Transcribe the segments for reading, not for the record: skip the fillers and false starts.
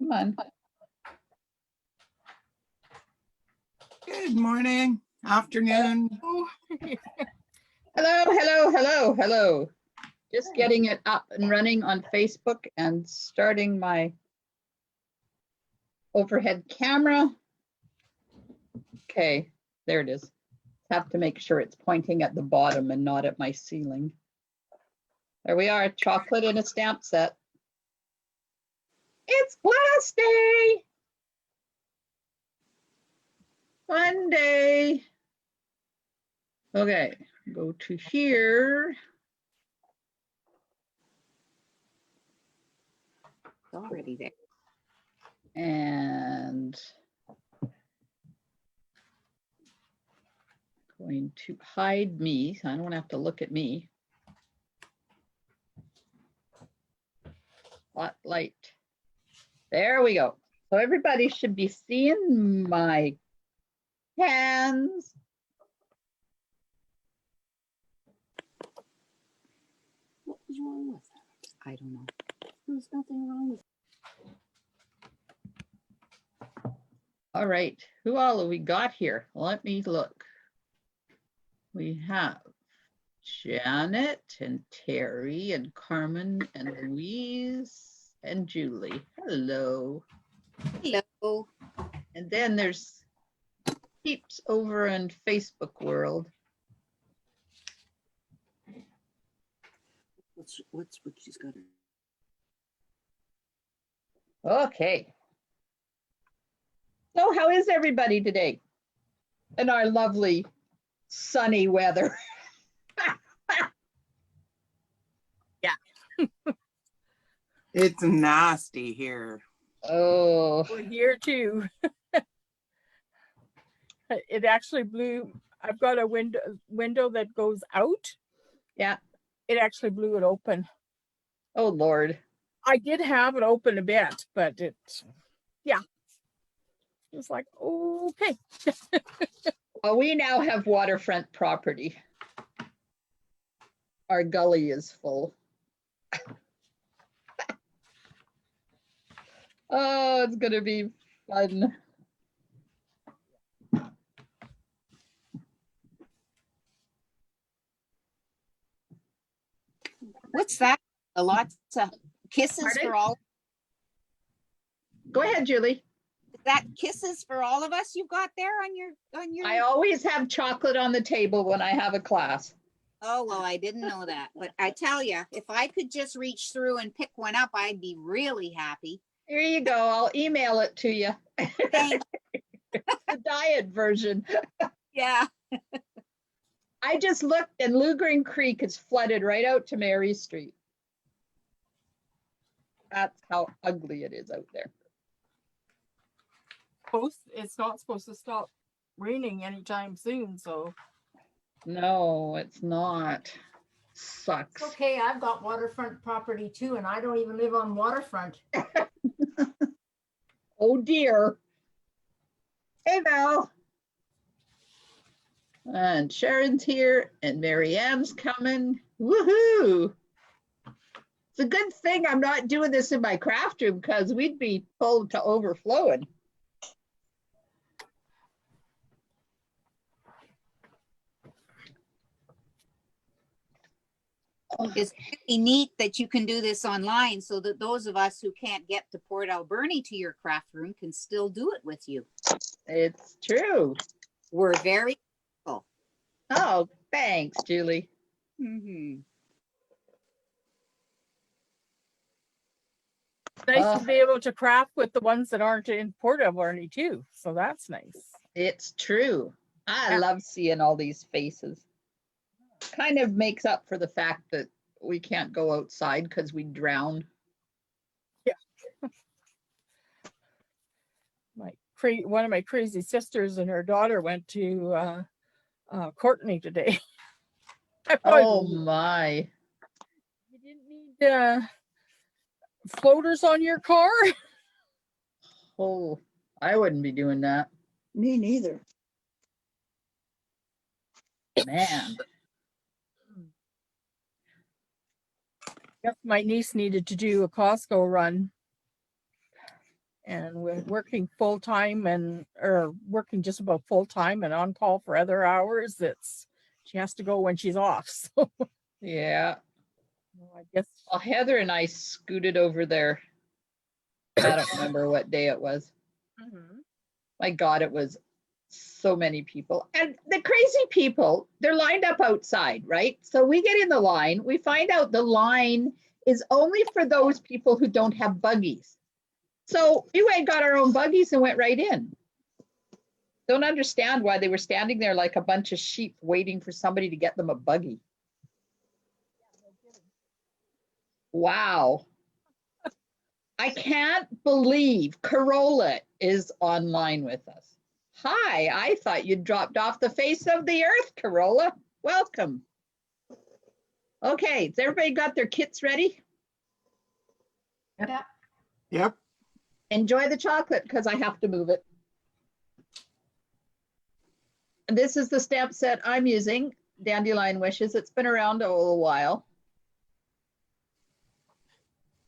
Come on. Good morning, afternoon. Hello. Just getting it up and running on Facebook and starting my overhead camera. Okay, there it is. Have to make sure it's pointing at the bottom and not at my ceiling. There we are, chocolate in a stamp set. It's class day. Fun day. Okay, go to here. It's already there. And going to hide me, so I don't have to look at me. Spotlight. There we go. So everybody should be seeing my hands. What was wrong with that? I don't know. There's nothing wrong with it. All right, who all have we got here? Let me look. We have Janet and Terry and Carmen and Louise and Julie. Hello. Hello. And then there's peeps over in Facebook world. What's what she's got? Okay. So how is everybody today in our lovely sunny weather? Yeah. It's nasty here. Oh, We're here too. It actually blew. I've got a window that goes out. yeah. It actually blew it open. Oh, Lord. I did have it open a bit, but it, yeah. It was like, okay. Well, we now have waterfront property. Our gully is full. Oh, it's gonna be fun. What's that? A lot of kisses Pardon? for all. Go ahead, Julie. Is that kisses for all of us you've got there on your I always have chocolate on the table when I have a class. Oh, well, I didn't know that. But I tell you, if I could just reach through and pick one up, I'd be really happy. Here you go. I'll email it to you. Thanks. The diet version. Yeah. I just looked and Lugrin Creek is flooded right out to Mary Street. That's how ugly it is out there. It's not supposed to stop raining anytime soon, so. No, it's not. Sucks. It's okay, I've got waterfront property too, and I don't even live on waterfront. Oh dear. Hey Val. And Sharon's here and Mary Ann's coming. Woohoo. It's a good thing I'm not doing this in my craft room because we'd be full to overflowing. It's really neat that you can do this online so that those of us who can't get to Port Alberni to your craft room can still do it with you. It's true. We're very grateful. Oh, thanks, Julie. Mm-hmm. It's nice to be able to craft with the ones that aren't in Port Alberni too. So that's nice. It's true. I love seeing all these faces. Kind of makes up for the fact that we can't go outside because we drown. Yeah. One of my crazy sisters and her daughter went to Courtney today. Oh my. You didn't need floaters on your car? Oh, I wouldn't be doing that. Me neither. Man. Yes, my niece needed to do a Costco run. and we're working full time or working just about full time and on call for other hours. She has to go when she's off. So Yeah. I guess Well, Heather and I scooted over there. I don't remember what day it was. My God, it was so many people. And the crazy people, they're lined up outside, right? So we get in the line. We find out the line is only for those people who don't have buggies. So we went and got our own buggies and went right in. Don't understand why they were standing there like a bunch of sheep waiting for somebody to get them a buggy. Wow. I can't believe Corolla is online with us. Hi, I thought you dropped off the face of the earth, Corolla. Welcome. Okay, has everybody got their kits ready? Yeah. Yep. Enjoy the chocolate because I have to move it. And this is the stamp set I'm using, Dandelion Wishes. It's been around a little while,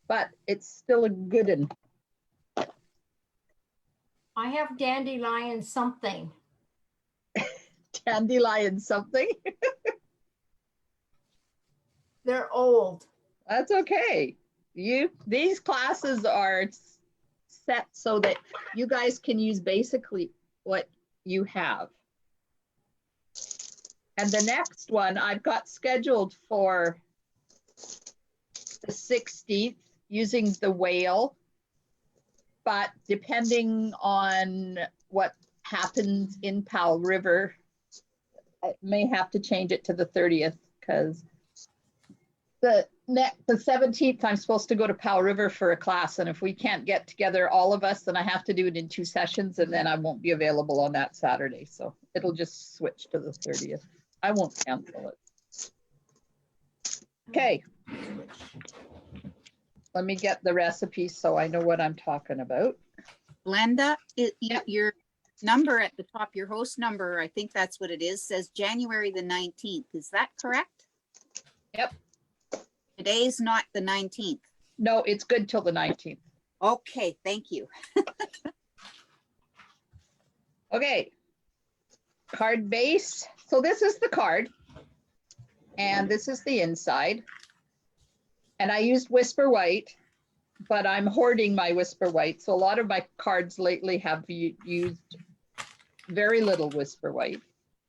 but it's still a good one. I have dandelion something. Dandelion something. They're old. That's okay. These classes are set so that you guys can use basically what you have. And the next one I've got scheduled for the 16th using the whale, but depending on what happens in Powell River, I may have to change it to the 30th because the 17th I'm supposed to go to Powell River for a class, and if we can't get together all of us, then I have to do it in 2 sessions, and then I won't be available on that Saturday, so it'll just switch to the 30th. I won't cancel it. Okay. Let me get the recipe so I know what I'm talking about. Glenda, Yep. your number at the top, your host number, I think that's what it is, says January the 19th. Is that correct? Yep. Today's not the 19th. No, it's good till the 19th. Okay, thank you. Okay. Card base. So this is the card. And this is the inside. And I used Whisper White, but I'm hoarding my Whisper White. So a lot of my cards lately have used very little Whisper White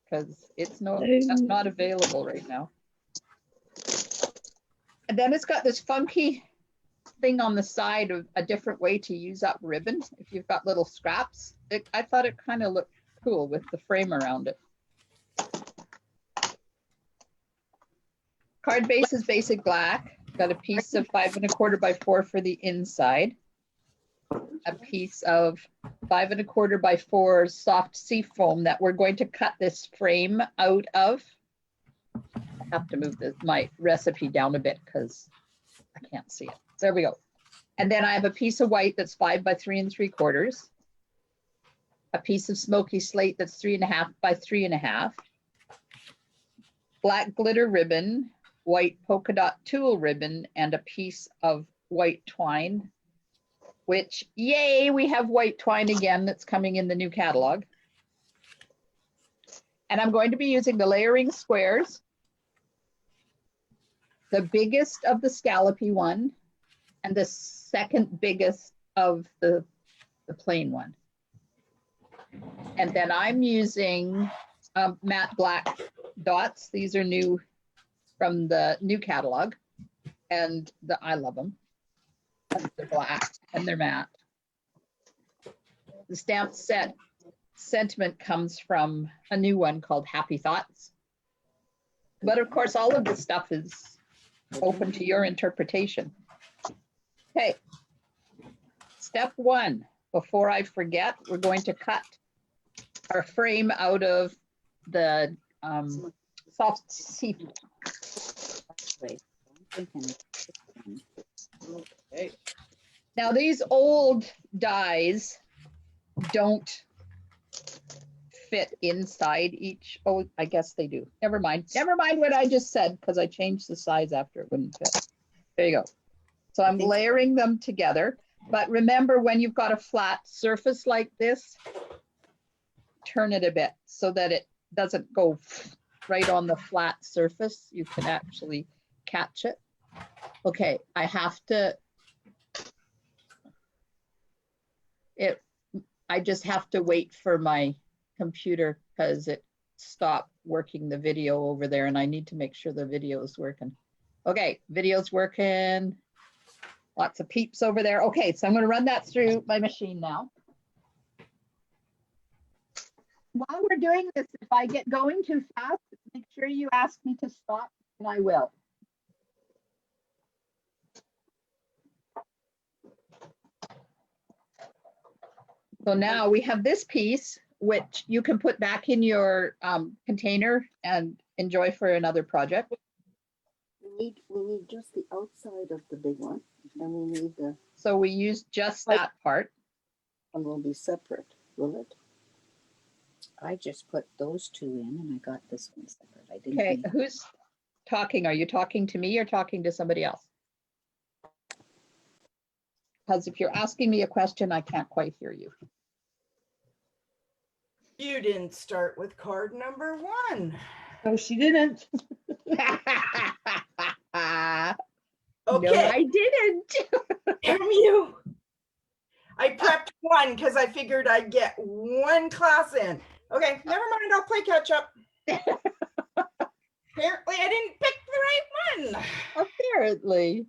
because it's not available right now. And then it's got this funky thing on the side of a different way to use up ribbon. If you've got little scraps, I thought it kind of looked cool with the frame around it. Card base is basic black. Got a piece of 5 1/4 by 4 for the inside. A piece of 5 1/4 by 4 soft sea foam that we're going to cut this frame out of. I have to move my recipe down a bit because I can't see it. There we go. And then I have a piece of white that's 5 by 3 3/4. A piece of smoky slate that's 3 1/2 by 3 1/2. Black glitter ribbon, white polka dot tulle ribbon, and a piece of white twine, which, yay, we have white twine again that's coming in the new catalog. And I'm going to be using the layering squares, the biggest of the scallopy one, and the second biggest of the plain one. And then I'm using matte black dots. These are new from the new catalog, and I love them. They're black and they're matte. The stamp set sentiment comes from a new one called Happy Thoughts. But of course, all of this stuff is open to your interpretation. Okay. Step 1, before I forget, we're going to cut our frame out of the soft sea. Okay. Now these old dies don't fit inside each. Oh, I guess they do. Never mind. Never mind what I just said because I changed the size after it wouldn't fit. There you go. So I'm layering them together. But remember, when you've got a flat surface like this, turn it a bit so that it doesn't go right on the flat surface. You can actually catch it. Okay, I just have to wait for my computer because it stopped working the video over there and I need to make sure the video is working. Okay, video's working. Lots of peeps over there. Okay, so I'm going to run that through my machine now. While we're doing this, if I get going too fast, make sure you ask me to stop and I will. So now we have this piece, which you can put back in your container and enjoy for another project. We need just the outside of the big one, and we need the So we use just that part. one will be separate, will it? I just put those two in and I got this one separate. I didn't. Okay, need- who's talking? Are you talking to me or talking to somebody else? Because if you're asking me a question, I can't quite hear you. You didn't start with card number 1. No, she didn't. Okay, No, I didn't. damn you. I prepped 1 because I figured I'd get 1 class in. Okay, never mind. I'll play catch up. Apparently, I didn't pick the right one. Apparently.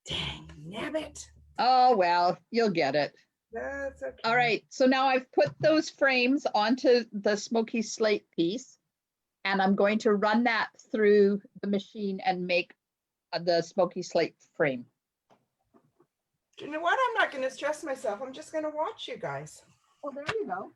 Dang nabbit. Oh, well, you'll get it. That's okay. All right, so now I've put those frames onto the smoky slate piece, and I'm going to run that through the machine and make the smoky slate frame. You know what? I'm not going to stress myself. I'm just going to watch you guys. Oh, there you go.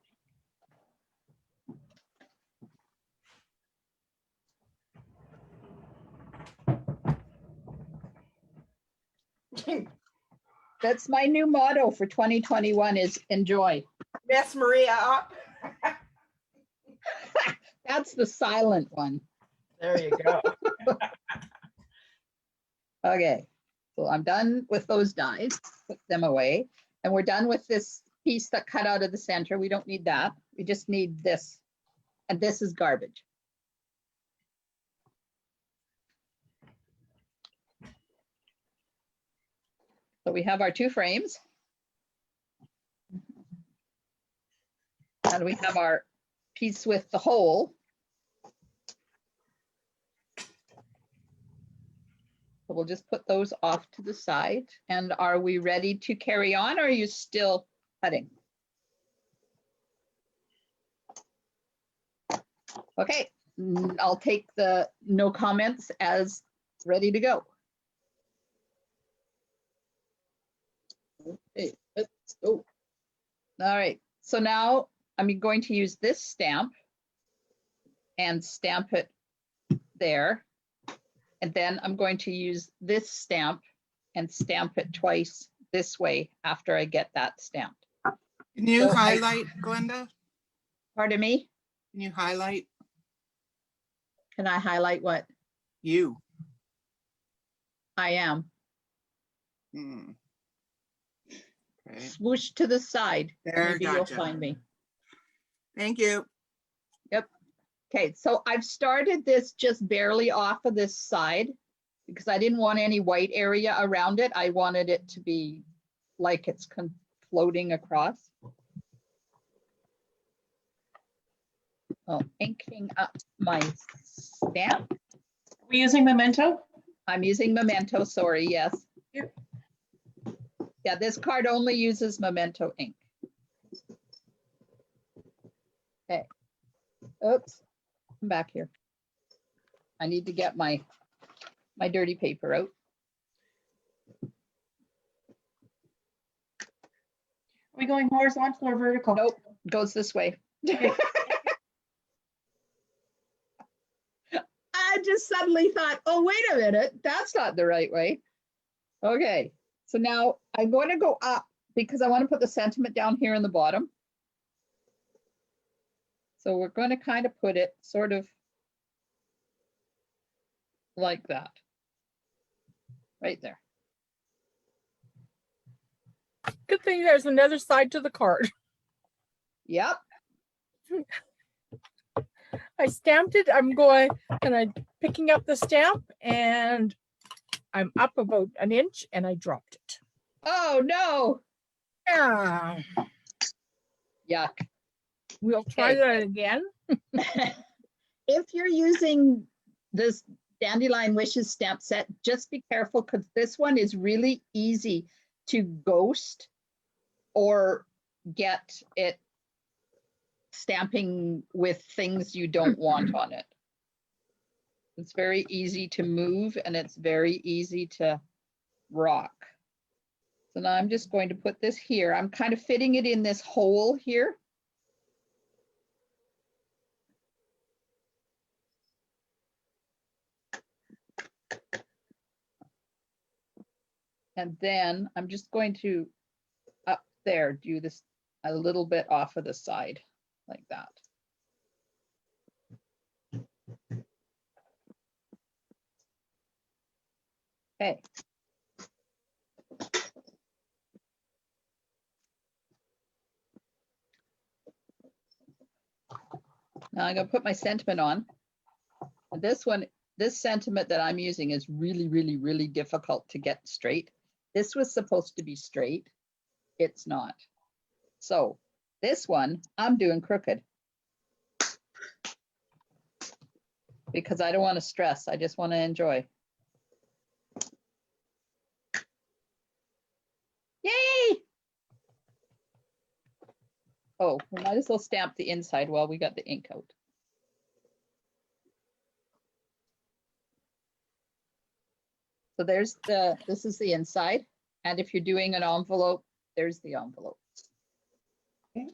That's my new motto for 2021 is enjoy. Mess Maria up. That's the silent one. There you go. Okay, so I'm done with those dies, put them away. And we're done with this piece that cut out of the center. We don't need that. We just need this. And this is garbage. So we have our 2 frames. And we have our piece with the hole. So we'll just put those off to the side. And are we ready to carry on or are you still cutting? Okay, I'll take the no comments as ready to go. Okay, let's go. All right, so now I'm going to use this stamp and stamp it there. And then I'm going to use this stamp and stamp it twice this way after I get that stamped. Can you So highlight, Glenda? Pardon me? Can you highlight Can I highlight what you? I am? Hmm. Okay, Swoosh to the side. there, Maybe you'll gotcha. find me. Thank you. Okay, so I've started this just barely off of this side because I didn't want any white area around it. I wanted it to be like it's floating across. Oh, inking up my stamp. Are we using Memento? I'm using Memento, sorry, yes. Yep. Yeah, this card only uses Memento ink. Okay. Oops, come back here. I need to get my dirty paper out. Are we going horizontal or vertical? Nope, goes this way. I just suddenly thought, oh, wait a minute, that's not the right way. Okay, so now I'm going to go up because I want to put the sentiment down here in the bottom. So we're going to kind of put it sort of like that, right there. Good thing there's another side to the card. Yep. I stamped it. I'm going and I'm picking up the stamp and I'm up about an inch and I dropped it. Oh, no. Yeah. Yuck. We'll try Okay. that again. If you're using this Dandelion Wishes stamp set, just be careful because this one is really easy to ghost or get it stamping with things you don't want on it. It's very easy to move and it's very easy to rock. So now I'm just going to put this here. I'm kind of fitting it in this hole here. And then I'm just going to up there, do this a little bit off of the side like that. Okay. Now I'm going to put my sentiment on. And this one, this sentiment that I'm using is really, really, really difficult to get straight. This was supposed to be straight. It's not. So this one I'm doing crooked because I don't want to stress. I just want to enjoy. Yay! Oh, we might as well stamp the inside while we got the ink out. So there's this is the inside. And if you're doing an envelope, there's the envelope. Okay.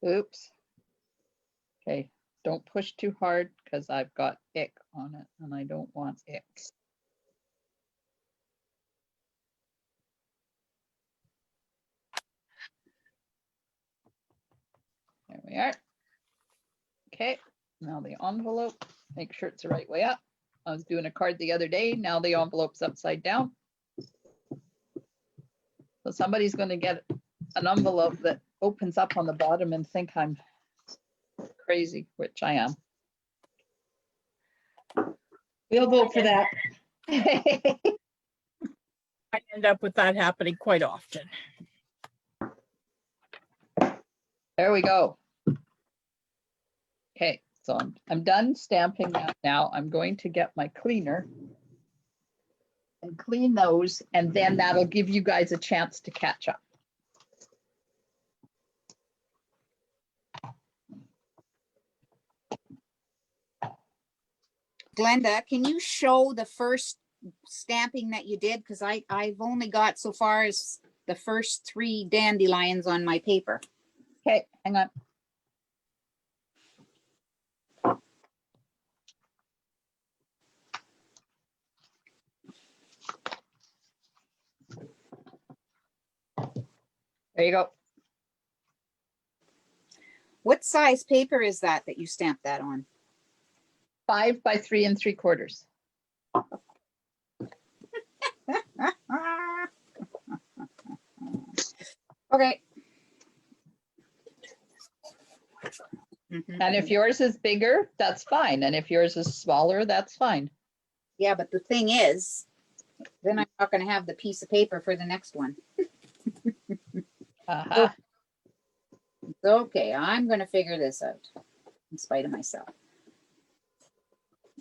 Oops. Okay, don't push too hard because I've got ick on it and I don't want ick. There we are. Okay, now the envelope, make sure it's the right way up. I was doing a card the other day, now the envelope's upside down. So somebody's going to get an envelope that opens up on the bottom and think I'm crazy, which I am. We'll vote for that. I end up with that happening quite often. There we go. Okay, so I'm done stamping that now. I'm going to get my cleaner and clean those, and then that'll give you guys a chance to catch up. Glenda, can you show the first stamping that you did? Because I've only got so far as the first 3 dandelions on my paper. Okay, hang on. There you go. What size paper is that you stamped that on? 5 by 3 3/4. Okay. And if yours is bigger, that's fine. And if yours is smaller, that's fine. Yeah, but the thing is, then I'm not going to have the piece of paper for the next one. Uh-huh. Okay, I'm going to figure this out in spite of myself.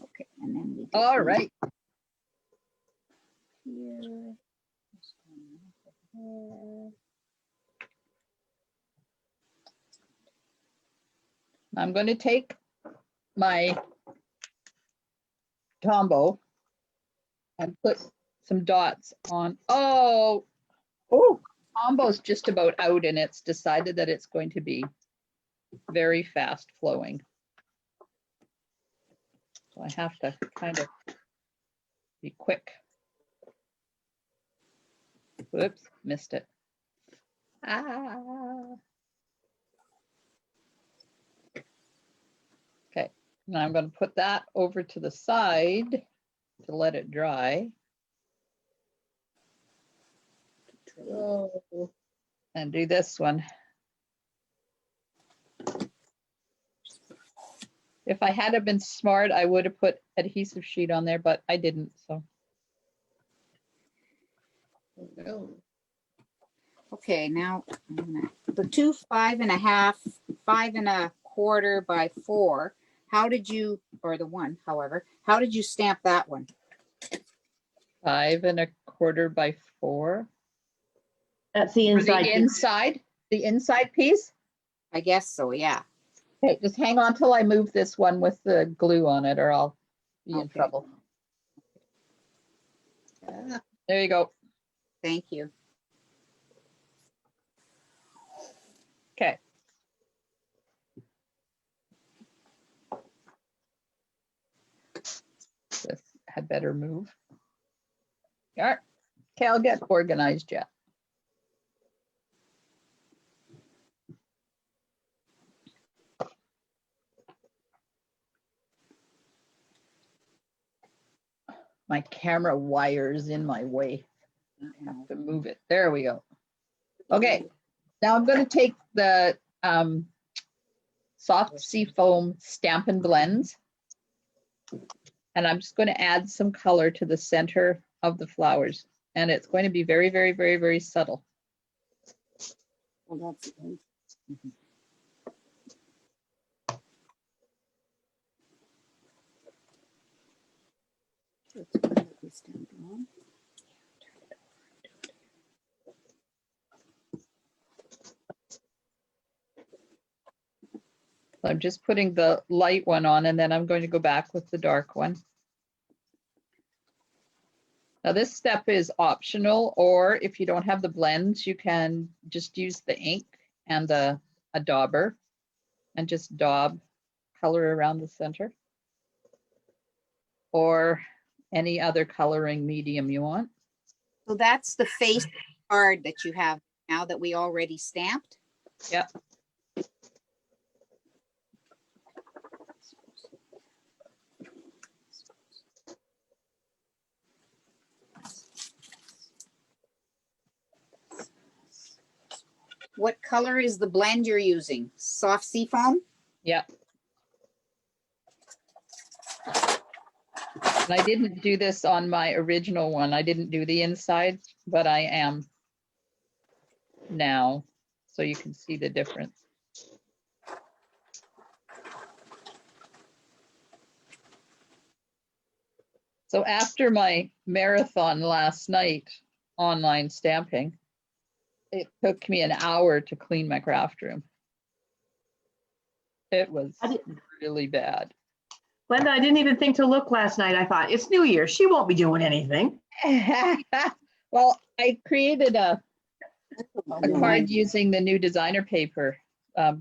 Okay, and then we All do right. here. This one over there. I'm going to take my Tombow and put some dots on. Oh, Tombow's just about out and it's decided that it's going to be very fast flowing. So I have to kind of be quick. Whoops, missed it. Ah. Okay, now I'm going to put that over to the side to let it dry. Oh. And do this one. If I had have been smart, I would have put adhesive sheet on there, but I didn't, so. Okay, now I'm gonna- the 2 5.5, 5 1/4 by 4. How did you, or the one, however, how did you stamp that one? 5 1/4 by 4. That's the For inside. the inside piece. I guess so, yeah. Okay, just hang on till I move this one with the glue on it, or I'll be in Okay. trouble. There you go. Thank you. Okay. This had better move. All right. Okay, I'll get organized yet. My camera wire's in my way. I have to move it. There we go. Okay, now I'm going to take the soft seafoam Stampin' Blends, and I'm just going to add some color to the center of the flowers. And it's going to be very, very, very, very subtle. Well, that's nice. That's good that we stamped on. I'm just putting the light one on, and then I'm going to go back with the dark one. Now this step is optional, or if you don't have the blends, you can just use the ink and a dauber and just daub color around the center, or any other coloring medium you want. So that's the face card that you have now that we already stamped. Yep. What color is the blend you're using? Soft seafoam? Yep. And I didn't do this on my original one. I didn't do the inside, but I am now, so you can see the difference. So after my marathon last night, online stamping, it took me an hour to clean my craft room. It was really bad. Glenda, I didn't even think to look last night. I thought, it's New Year. She won't be doing anything. Well, I created a Mine. card using the new designer paper,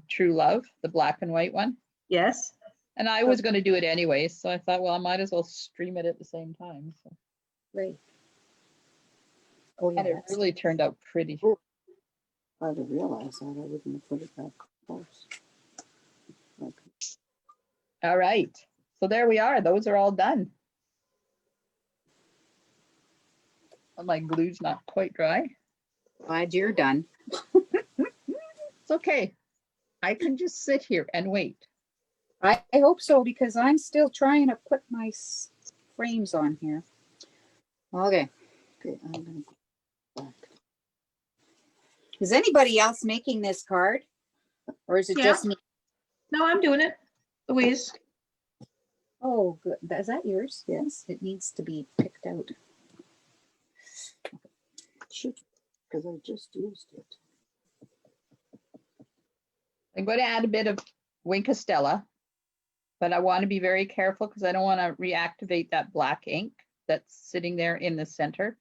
True Love, the black and white one. Yes. And I was going to do it anyway, so I thought, well, I might as well stream it at the same time. So. Right. Oh, yeah, And it that's- really turned out pretty. I'd have realized that. I wouldn't have put it that close. Okay. All right. So there we are. Those are all done. Well, my glue's not quite dry. Glad you're done. It's okay. I can just sit here and wait. I hope so, because I'm still trying to put my frames on here. Okay. Okay, I'm gonna go back. Is anybody else making this card? Or is it Yeah. just me? No, I'm doing it. Louise. Oh, good. Is that yours? Yes. It needs to be picked out. Should, because I just used it. I'm going to add a bit of Winkostella, but I want to be very careful because I don't want to reactivate that black ink that's sitting there in the center.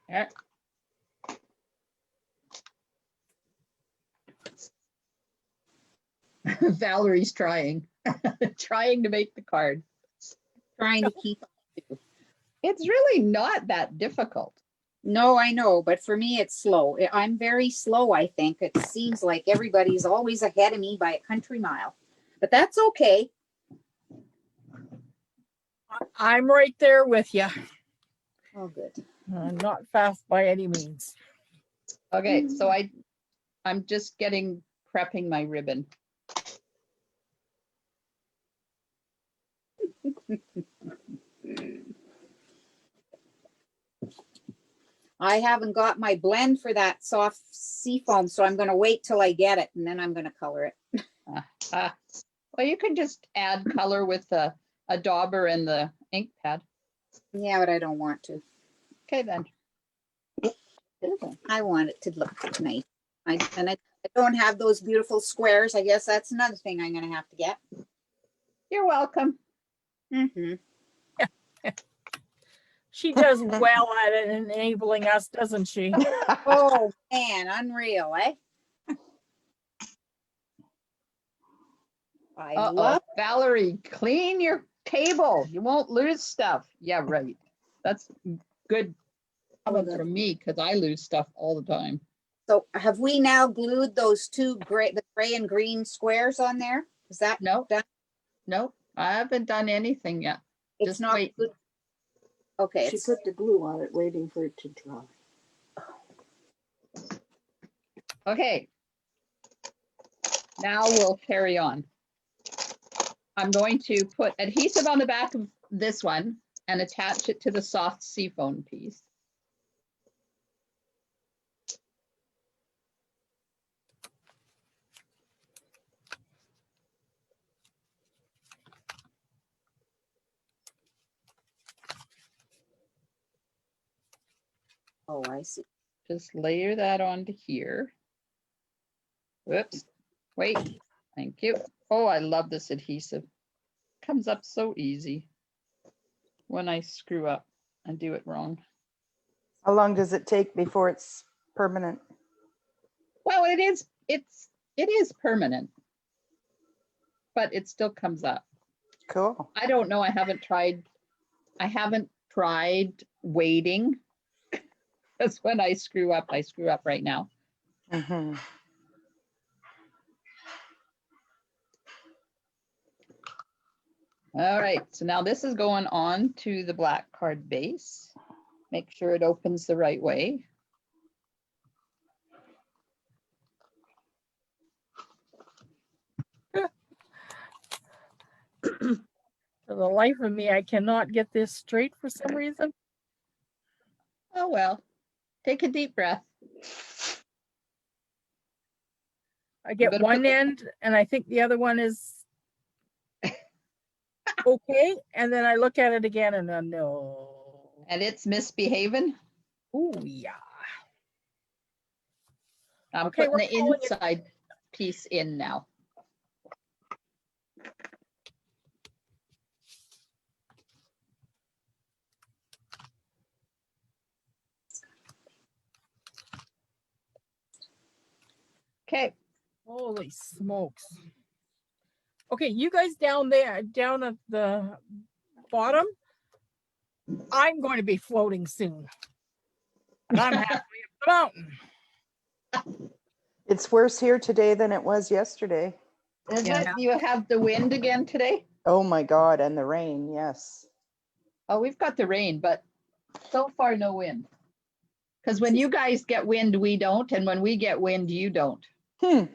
Yeah. Valerie's trying, trying to make the card. Trying to keep. It's really not that difficult. No, I know, but for me, it's slow. I'm very slow, I think. It seems like everybody's always ahead of me by a country mile, but that's okay. I'm right there with you. Oh, good. I'm not fast by any means. Okay, so I'm just prepping my ribbon. I haven't got my blend for that soft sea foam, so I'm going to wait till I get it and then I'm going to color it. Well, you can just add color with a dauber and the ink pad. Yeah, but I don't want to. Okay, then. I want it to look nice. I don't have those beautiful squares. I guess that's another thing I'm going to have to get. You're welcome. Mm-hmm. She does well at it, enabling us, doesn't she? Oh, man, unreal, eh? I love Valerie, clean your table. You won't lose stuff. Yeah, right. That's good coming from me because I lose stuff all the time. So have we now glued those the gray and green squares on there? Is that No, done? no, I haven't done anything yet. It's Just not wait. glued. Okay. She put the glue on it, waiting for it to dry. Okay. Now we'll carry on. I'm going to put adhesive on the back of this one and attach it to the soft seafoam piece. Oh, I see. Just layer that onto here. Whoops. Wait. Thank you. Oh, I love this adhesive. Comes up so easy when I screw up and do it wrong. How long does it take before it's permanent? Well, it is permanent, but it still comes up. Cool. I don't know. I haven't tried waiting. Because when I screw up right now. Mm-hmm. All right, so now this is going on to the black card base. Make sure it opens the right way. For the life of me, I cannot get this straight for some reason. Oh, well, take a deep breath. I get gonna one put the- end and I think the other one is okay. And then I look at it again and then no. And it's misbehaving. Oh, yeah. I'm Okay, putting we're the calling it- inside piece in now. Okay. Holy smokes. Okay, you guys down there, down at the bottom, I'm going to be floating soon. And I'm halfway up the mountain. It's worse here today than it was yesterday. Is Yeah. it, you have the wind again today? Oh my God, and the rain, yes. Oh, we've got the rain, but so far no wind. Because when you guys get wind, we don't. And when we get wind, you don't. Well,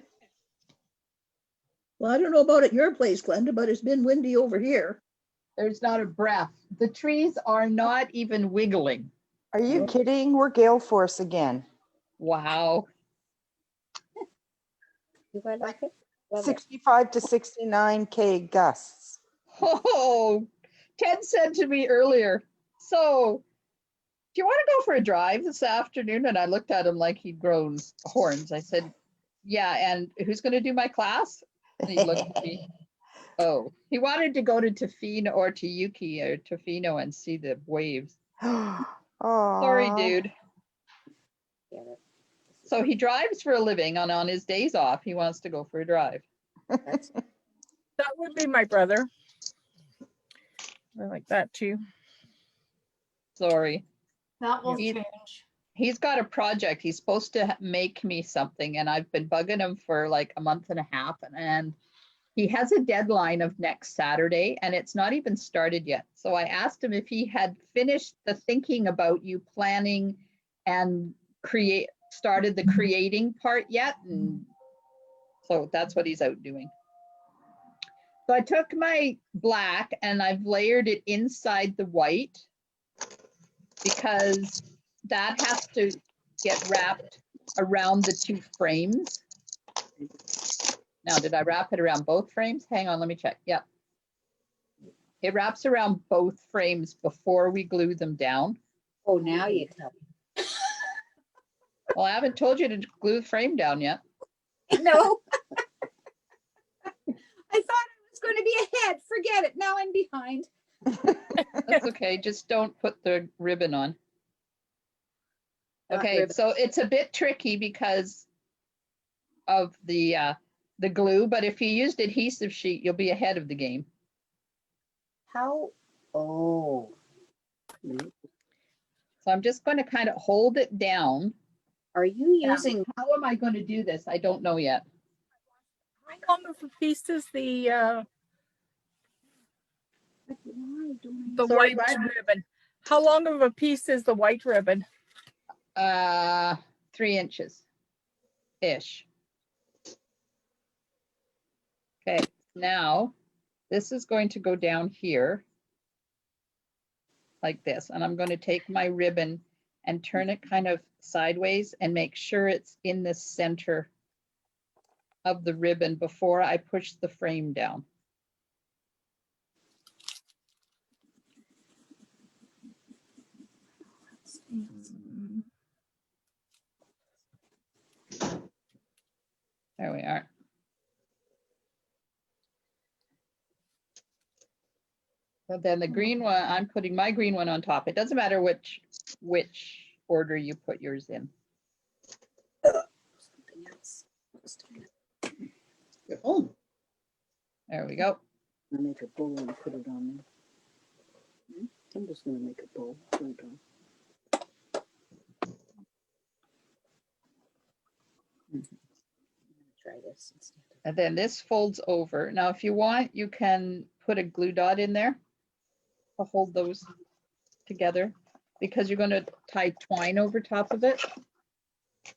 I don't know about at your place, Glenda, but it's been windy over here. There's not a breath. The trees are not even wiggling. Are you kidding? We're gale force again. Wow. Do I like it? Love it. 65 to 69K gusts. Oh, Ted said to me earlier, so do you want to go for a drive this afternoon? And I looked at him like he'd grown horns. I said, yeah, and who's going to do my class? And he looked at me. Oh, he wanted to go to Tofino or to Yuki or Tofino and see the waves. Oh, Sorry, dude. Get it. So he drives for a living, and on his days off, he wants to go for a drive. That's That would be my brother. I like that too. Sorry. That will He- change. He's got a project. He's supposed to make me something, and I've been bugging him for like a month and a half. And he has a deadline of next Saturday, and it's not even started yet. So I asked him if he had finished the thinking about you planning and started the creating part yet. And so that's what he's out doing. So I took my black and I've layered it inside the white because that has to get wrapped around the two frames. Now, did I wrap it around both frames? Hang on, let me check. Yep. It wraps around both frames before we glue them down. Oh, now you tell Well, I haven't told you to glue the frame down yet. me. No. I thought I was going to be ahead. Forget it. Now I'm behind. That's okay, just don't put the ribbon on. Not Okay, ribbon. so it's a bit tricky because of the glue, but if you used adhesive sheet, you'll be ahead of the game. How? Oh. So I'm just going to kind of hold it down. Are you Now, using? how am I going to do this? I don't know yet. How long of a piece is the Sorry, white what? ribbon? How long of a piece is the white ribbon? 3 inches-ish. Okay, now this is going to go down here like this, and I'm going to take my ribbon and turn it kind of sideways and make sure it's in the center of the ribbon before I push the frame down. There we are. So then the green one, I'm putting my green one on top. It doesn't matter which order you put yours in. Something else. Oh, There we go. I make a bowl and put it on there. I'm just gonna make a bowl. Put it on. Try this instead. And then this folds over. Now, if you want, you can put a glue dot in there to hold those together because you're going to tie twine over top of it.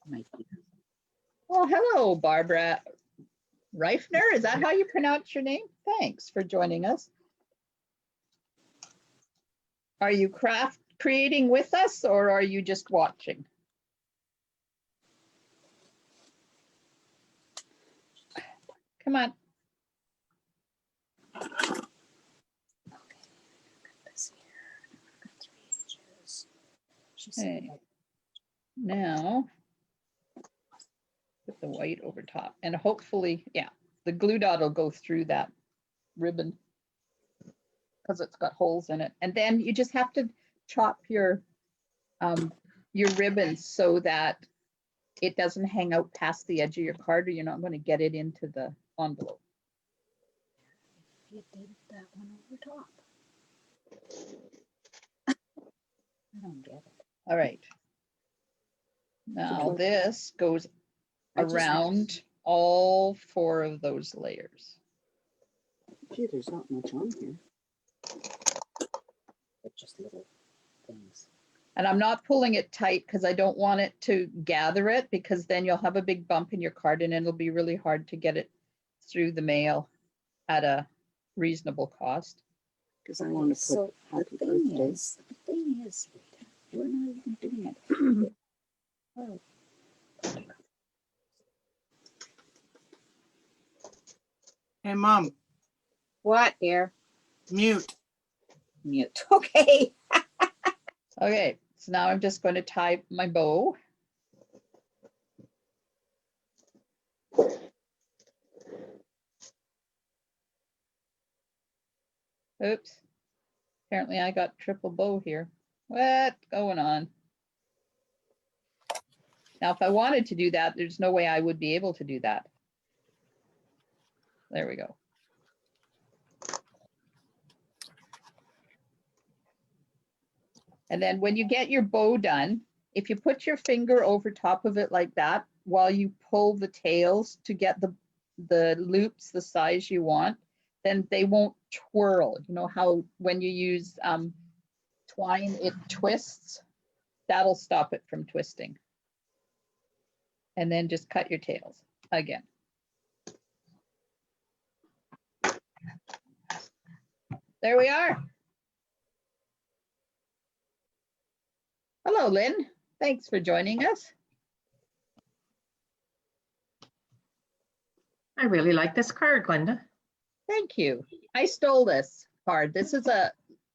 Might be. Well, hello, Barbara Reifner. Is that how you pronounce your name? Thanks for joining us. Are you creating with us or are you just watching? Come on. This here. Got 3 inches. She said Okay. like Now, put the white over top and hopefully, yeah, the glue dot will go through that ribbon because it's got holes in it. And then you just have to chop your ribbon so that it doesn't hang out past the edge of your card or you're not going to get it into the envelope. you did that one over top. I don't get it. All right. Now this goes I just- around all 4 of those layers. Gee, there's not much on here. They're just little things. And I'm not pulling it tight because I don't want it to gather it because then you'll have a big bump in your card and it'll be really hard to get it through the mail at a reasonable cost. Because I want to put So the happy thing birthday. is, Rita, we're not even doing it. Oh, Hey, Mom, what, dear? mute. Mute. Okay. Okay, so now I'm just going to tie my bow. Oops. Apparently I got triple bow here. What's going on? Now, if I wanted to do that, there's no way I would be able to do that. There we go. And then when you get your bow done, if you put your finger over top of it like that, while you pull the tails to get the loops the size you want, then they won't twirl. You know how when you use twine, it twists? That'll stop it from twisting. And then just cut your tails again. There we are. Hello, Lynn. Thanks for joining us. I really like this card, Glenda. Thank you. I stole this card. This is a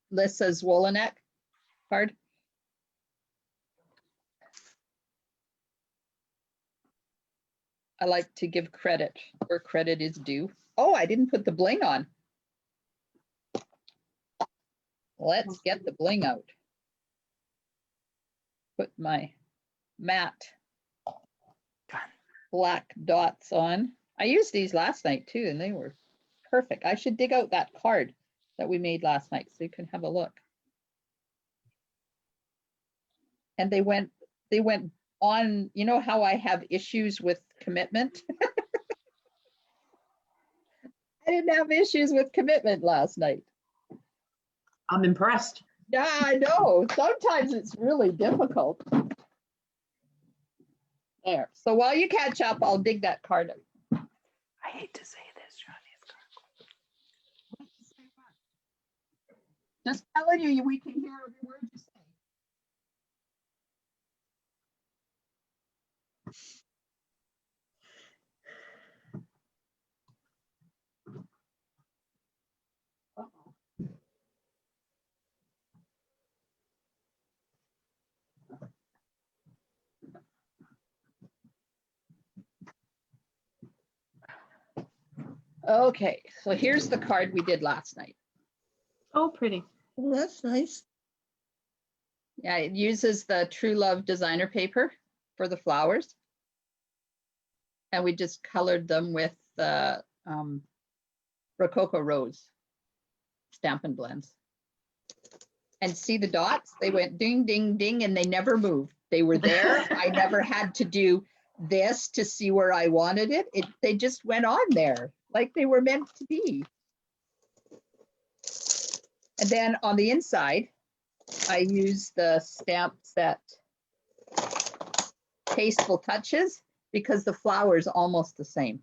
Lissa's Wolonek card. I like to give credit where credit is due. Oh, I didn't put the bling on. Let's get the bling out. Put my matte black dots on. I used these last night too, and they were perfect. I should dig out that card that we made last night so you can have a look. And they went on, you know how I have issues with commitment? I didn't have issues with commitment last night. I'm impressed. Yeah, I know. Sometimes it's really difficult. There. So while you catch up, I'll dig that card out. I hate to say this, Johnny. Just telling you, we can hear every word you say. Okay, so here's the card we did last night. Oh, pretty. Oh, that's nice. Yeah, it uses the True Love designer paper for the flowers. And we just colored them with the Rococo Rose Stampin' Blends. And see the dots? They went ding, ding, ding, and they never moved. They were there. I never had to do this to see where I wanted it. They just went on there like they were meant to be. And then on the inside, I use the stamp set Tasteful Touches because the flower is almost the same.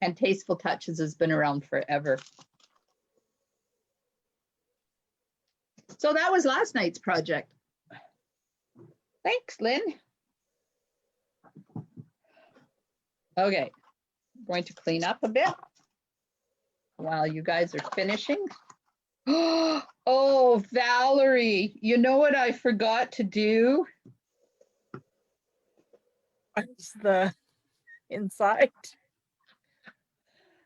And Tasteful Touches has been around forever. So that was last night's project. Thanks, Lynn. Okay, I'm going to clean up a bit while you guys are finishing. Oh, Valerie, you know what I forgot to do? What's the inside?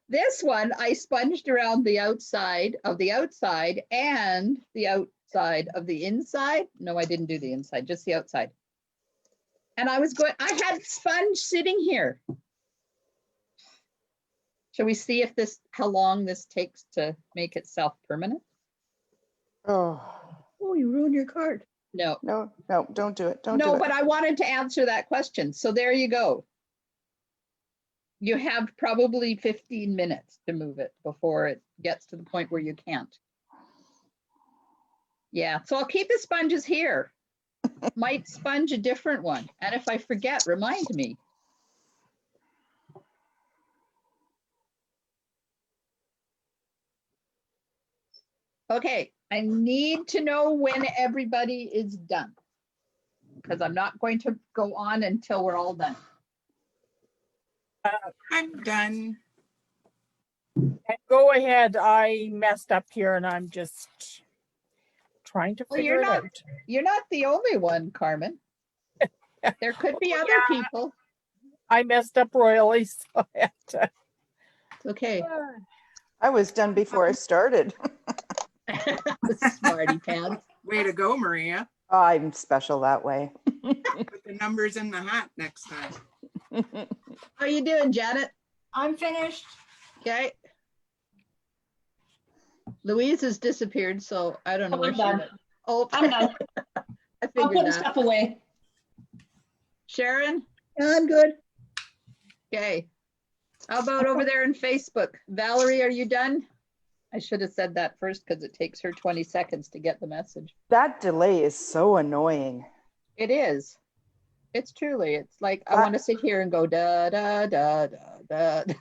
This one, I sponged around the outside of the outside and the outside of the inside. No, I didn't do the inside, just the outside. And I had sponge sitting here. Shall we see if how long this takes to make itself permanent? Oh, Oh, you ruined your card. No. no, no, don't do it. Don't do No, it. but I wanted to answer that question. So there you go. You have probably 15 minutes to move it before it gets to the point where you can't. Yeah, so I'll keep the sponges here. Might sponge a different one. And if I forget, remind me. Okay, I need to know when everybody is done, because I'm not going to go on until we're all done. I'm done. Go ahead. I messed up here and I'm just trying to Well, figure it out. You're not the only one, Carmen. There could be other people. I messed up royally, so I had to. Okay. I was done before I started. Smarty pants. Way to go, Maria. I'm special that way. Put the numbers in the hat next time. How you doing, Janet? I'm finished. Okay. Louise has disappeared, so I don't know Oh, where I'm she done. went. Oh, I'm done. I I'm figured putting that. stuff away. Sharon? I'm good. Okay. How about over there in Facebook? Valerie, are you done? I should have said that first because it takes her 20 seconds to get the message. That delay is so annoying. It is. It's truly. It's like I want to sit here and go da da da da da.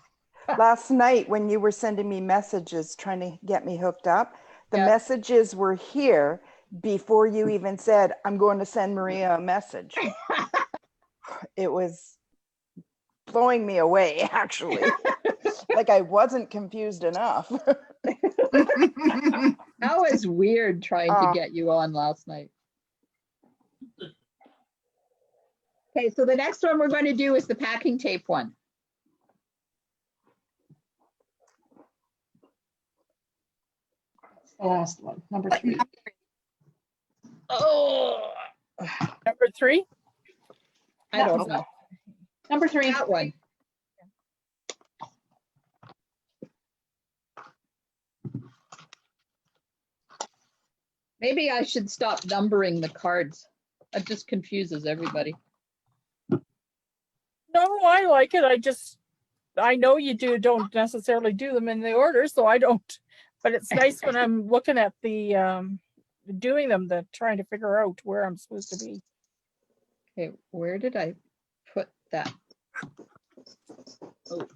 Last night when you were sending me messages trying to get me hooked up, the Yeah. messages were here before you even said, I'm going to send Maria a message. It was blowing me away, actually. Like I wasn't confused enough. That was weird trying to Ah. get you on last night. Okay, so the next one we're going to do is the packing tape one. The last one, number 3. Oh, Number 3? I don't know. Number 3. That one. Maybe I should stop numbering the cards. That just confuses everybody. No, I like it. I know you don't necessarily do them in the order, so I don't. But it's nice when I'm looking at the doing them, trying to figure out where I'm supposed to be. Okay, where did I put that? Oh,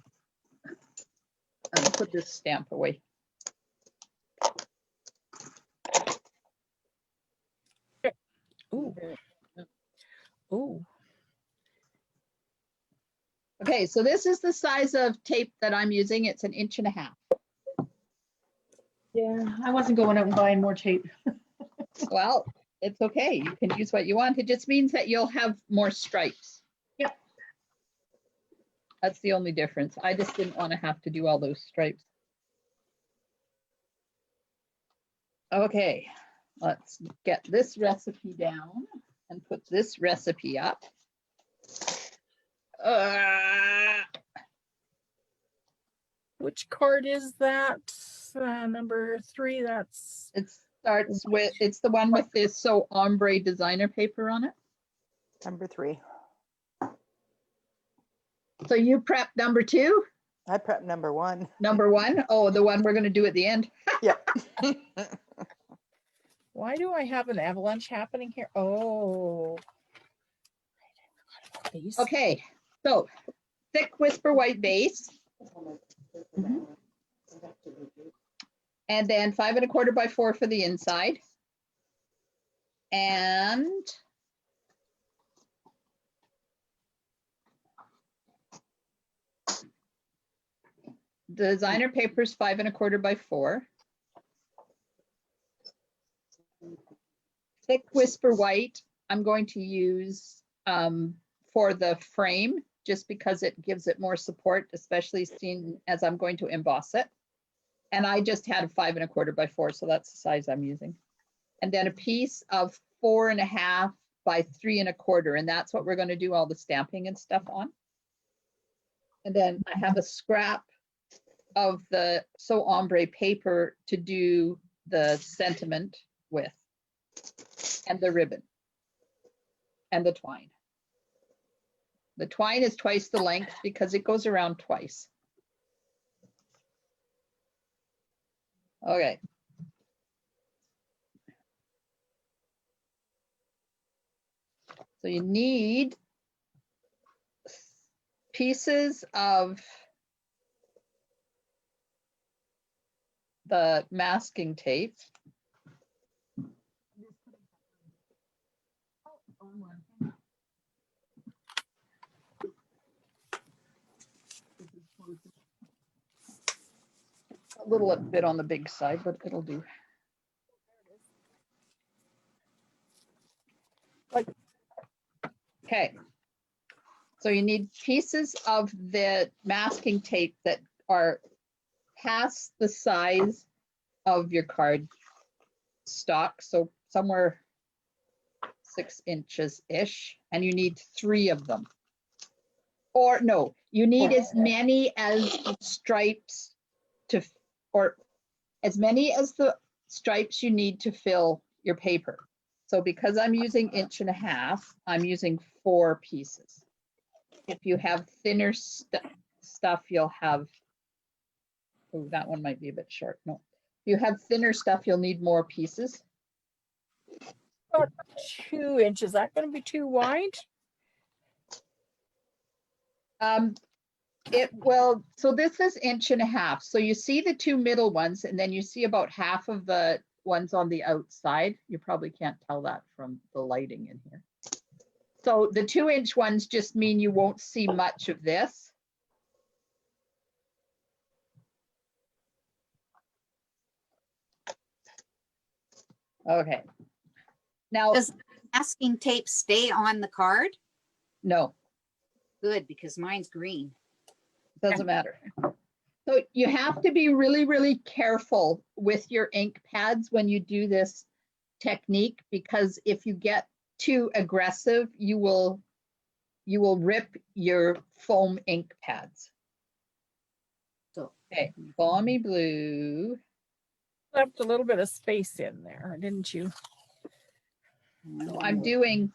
I'm gonna put this stamp away. Ooh. Ooh. Okay, so this is the size of tape that I'm using. It's 1.5 inches. Yeah, I wasn't going out and buying more tape. Well, it's okay. You can use what you want. It just means that you'll have more stripes. Yep. That's the only difference. I just didn't want to have to do all those stripes. Okay, let's get this recipe down and put this recipe up. Which card is that? Number 3. That's It starts with, it's the one with this so ombre designer paper on it. Number 3. So you prep number 2? I prepped number 1. Number 1? Oh, the one we're going to do at the end. Yep. why do I have an avalanche happening here? Oh. These. Okay, so thick whisper white base. And then 5 1/4 by 4 for the inside. And designer papers 5 1/4 by 4. Thick whisper white, I'm going to use for the frame, just because it gives it more support, especially seen as I'm going to emboss it. And I just had a 5 1/4 by 4, so that's the size I'm using. And then a piece of 4 1/2 by 3 1/4, and that's what we're going to do all the stamping and stuff on. And then I have a scrap of the so ombre paper to do the sentiment with, and the ribbon, and the twine. The twine is twice the length because it goes around twice. Okay. So you need pieces of the masking tape. A little bit on the big side, but it'll do. Okay. So you need pieces of the masking tape that are past the size of your card stock. So somewhere 6 inches-ish, and you need 3 of them. Or no, you need as many as the stripes to, or as many as the stripes you need to fill your paper. So because I'm using 1.5 inches, I'm using 4 pieces. If you have thinner stuff, you'll have, oh, that one might be a bit short. No, if you have thinner stuff, you'll need more pieces. About 2 inches. Is that going to be too wide? It will, so this is 1.5 inches. So you see the 2 middle ones, and then you see about half of the ones on the outside. You probably can't tell that from the lighting in here. So the 2-inch ones just mean you won't see much of this. Okay. Now, Does masking tape stay on the card? no, Good, because mine's green. doesn't matter. So you have to be really, really careful with your ink pads when you do this technique, because if you get too aggressive, you will rip your foam ink pads. So Okay, balmy blue. Left a little bit of space in there, didn't you? So I'm doing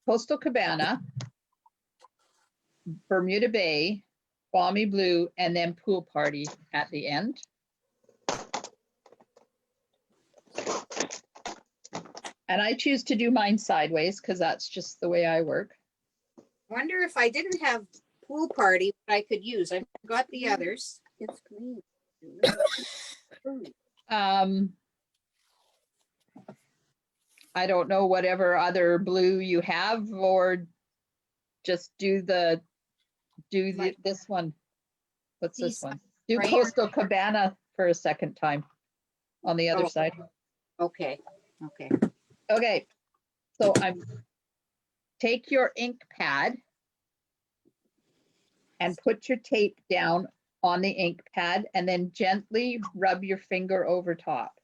Coastal Cabana, Bermuda Bay, balmy blue, and then pool party at the end. And I choose to do mine sideways because that's just the way I work. wonder if I didn't have pool party, what I could use. I got the others. It's green. I don't know whatever other blue you have, or just do this one. What's this one? Do Right. Coastal Cabana for a second time on the other Oh. side. Okay, okay. Okay, so take your ink pad and put your tape down on the ink pad, and then gently rub your finger over top.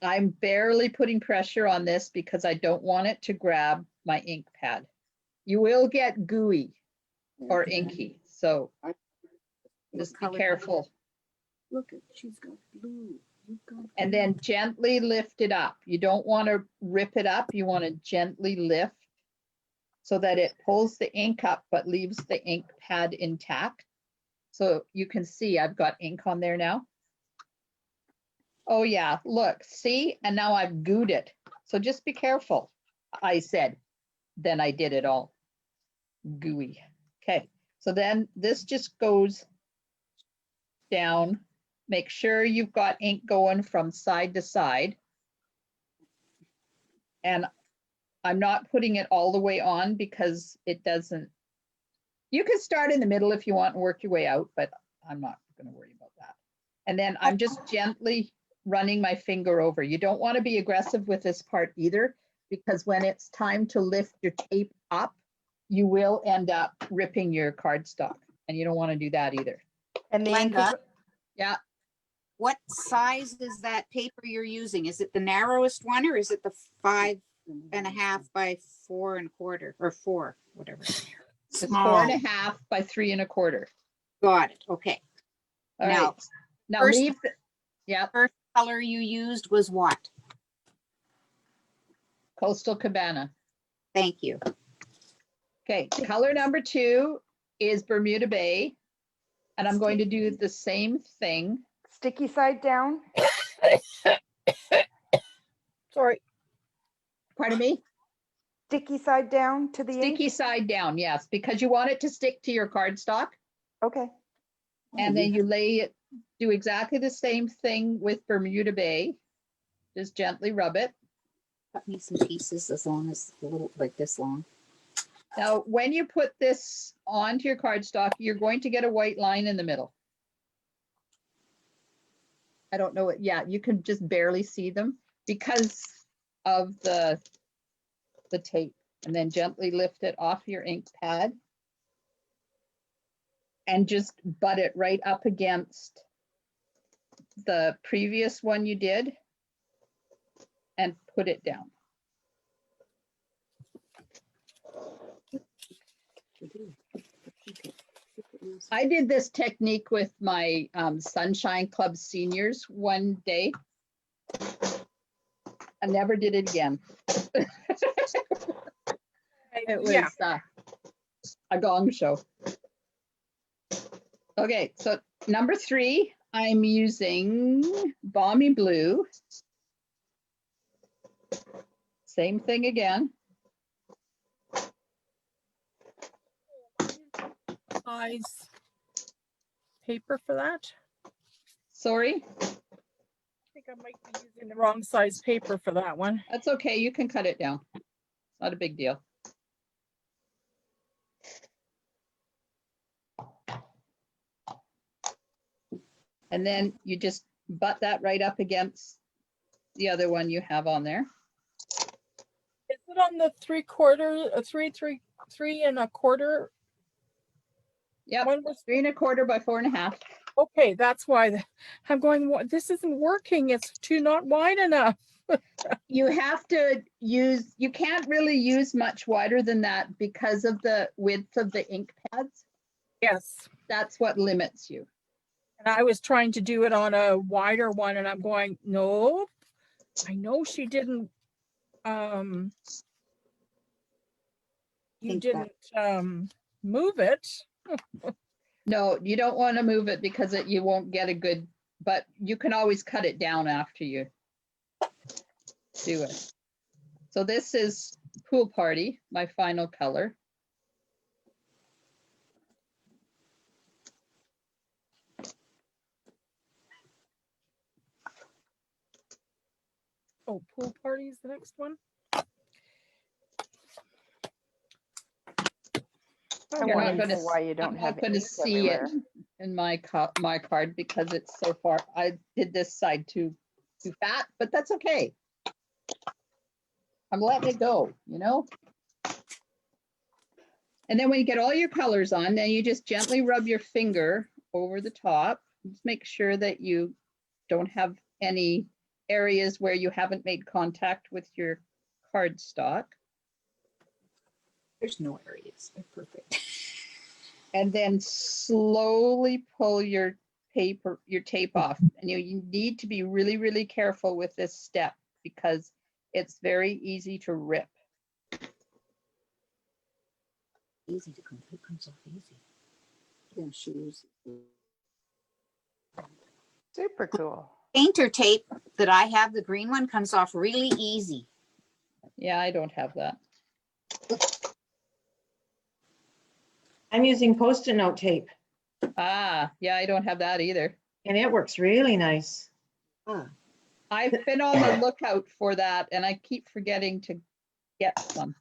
I'm barely putting pressure on this because I don't want it to grab my ink pad. You will get gooey or inky, so just be careful. Look at, she's got blue. You've got And blue. then gently lift it up. You don't want to rip it up. You want to gently lift so that it pulls the ink up but leaves the ink pad intact. So you can see I've got ink on there now. Oh yeah, look, see? And now I've gooed it. So just be careful, I said. Then I did it all gooey. Okay, so then this just goes down. Make sure you've got ink going from side to side. And I'm not putting it all the way on because it doesn't, you can start in the middle if you want and work your way out, but I'm not going to worry about that. And then I'm just gently running my finger over. You don't want to be aggressive with this part either, because when it's time to lift your tape up, you will end up ripping your cardstock, and you don't want to do that either. And the ink is, Glenda, Yeah, what size is that paper you're using? Is it the narrowest one, or is it the 5.5 by 4.25 or 4, whatever? it's 4.5 by 3.25. Got it. Okay. All Now, right. Now first- leave, yeah, First color you used was what? Coastal Cabana. Thank you. Okay, color number 2 is Bermuda Bay. And I'm going to do the same thing. sticky side down. Sorry. Pardon me? Sticky side down to the ink. Sticky side down, yes, because you want it to stick to your cardstock. Okay. And then you lay it, do exactly the same thing with Bermuda Bay. Just gently rub it. Cut me some pieces as long as a little like this long. Now, when you put this onto your cardstock, you're going to get a white line in the middle. I don't know what, yeah, you can just barely see them because of the tape. And then gently lift it off your ink pad and just butt it right up against the previous one you did and put it down. I did this technique with my Sunshine Club seniors one day. I never did it again. It was Yeah, a gong show. Okay, so number 3, I'm using Balmy Blue. Same thing again. size paper for that. Sorry, I think I might be using the wrong size paper for that one. that's okay. You can cut it down. Not a big deal. And then you just butt that right up against the other one you have on there. Is it on the 3/4, 3 and 1/4? Yep, One was 3 1/4 by 4 1/2. okay. That's why I'm going. What? This isn't working. It's too not wide enough. You have to use, you can't really use much wider than that because of the width of the ink pads. Yes. That's what limits you. And I was trying to do it on a wider one, and I'm going, no. I know she didn't. You Think didn't move it. No, you don't want to move it because you won't get a good, but you can always cut it down after you do it. So this is Pool Party, my final color. Oh, Pool Party is the next one. I You're not wonder gonna why you I'm don't not have going to ink see everywhere. it in my card because it's so far. I did this side too fat, but that's okay. I'm letting it go, you know? And then when you get all your colors on, then you just gently rub your finger over the top. Just make sure that you don't have any areas where you haven't made contact with your cardstock. There's no areas. They're perfect. And then slowly pull your tape off. And you need to be really, really careful with this step because it's very easy to rip. Easy to come. It comes off easy. Yeah, she uses. Super cool. Painter tape that I have, the green one, comes off really easy. Yeah, I don't have that. I'm using Post-it note tape Ah, yeah, I don't have that either. and it works really nice. Ah, I've been on the lookout for that and I keep forgetting to get some.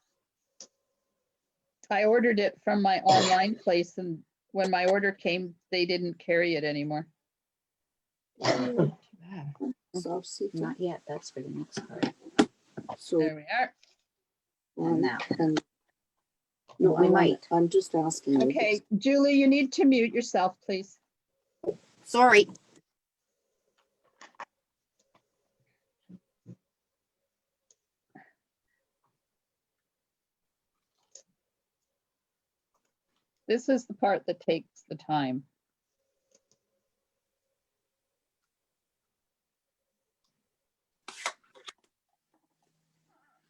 I ordered it from my online place and when my order came, they didn't carry it anymore. Too bad. so see. Not yet. That's for the next card. So There we are. And now. and no, We might. I'm just asking. you. Okay, Julie, you need to mute yourself, please. Sorry. This is the part that takes the time.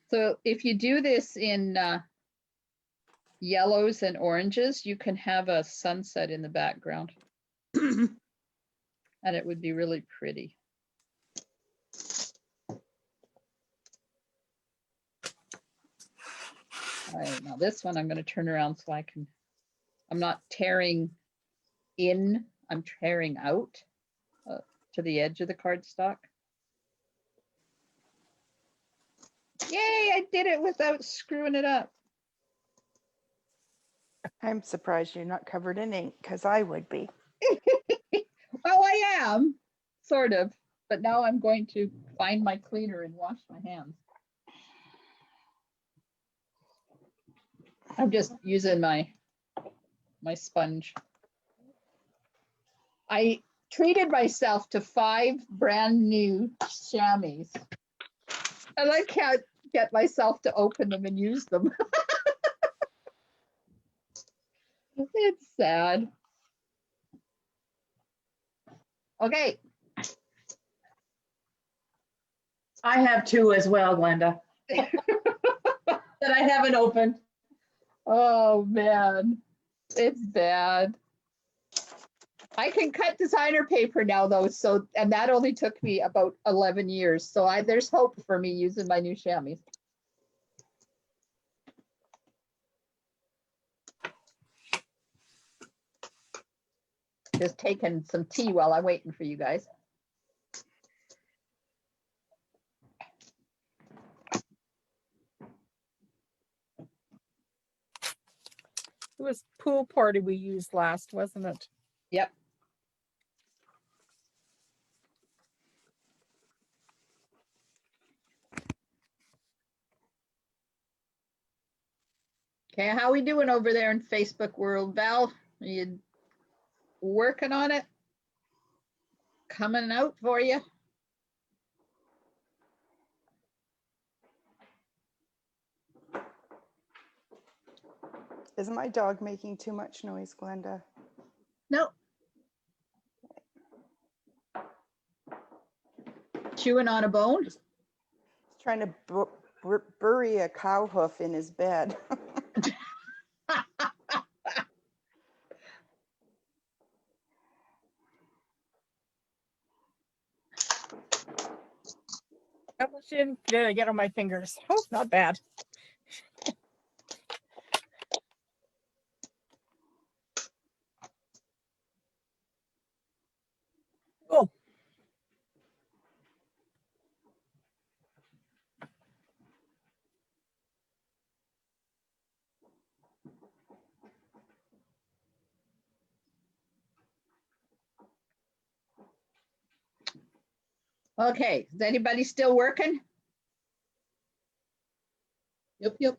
So if you do this in yellows and oranges, you can have a sunset in the background. And it would be really pretty. All right, now this one I'm going to turn around so I'm not tearing in, I'm tearing out to the edge of the cardstock. Yay, I did it without screwing it up. I'm surprised you're not covered in ink because I would be. Well, I am, sort of, but now I'm going to find my cleaner and wash my hands. I'm just using my sponge. I treated myself to 5 brand new chamois. And I can't get myself to open them and use them. It's sad. Okay, I have two as well, Glenda. That I haven't opened. oh man, it's bad. I can cut designer paper now though, so, and that only took me about 11 years. So there's hope for me using my new chamois. Just taking some tea while I'm waiting for you guys. It was pool party we used last, wasn't it? Yep. Okay, how we doing over there in Facebook world, Val? Are you working on it? Coming out for you? Is my dog making too much noise, Glenda? Nope. Chewing on a bone? He's trying to bury a cow hoof in his bed. Did I get on my fingers? Oh, not bad. Oh, Okay, is anybody still working? Yep.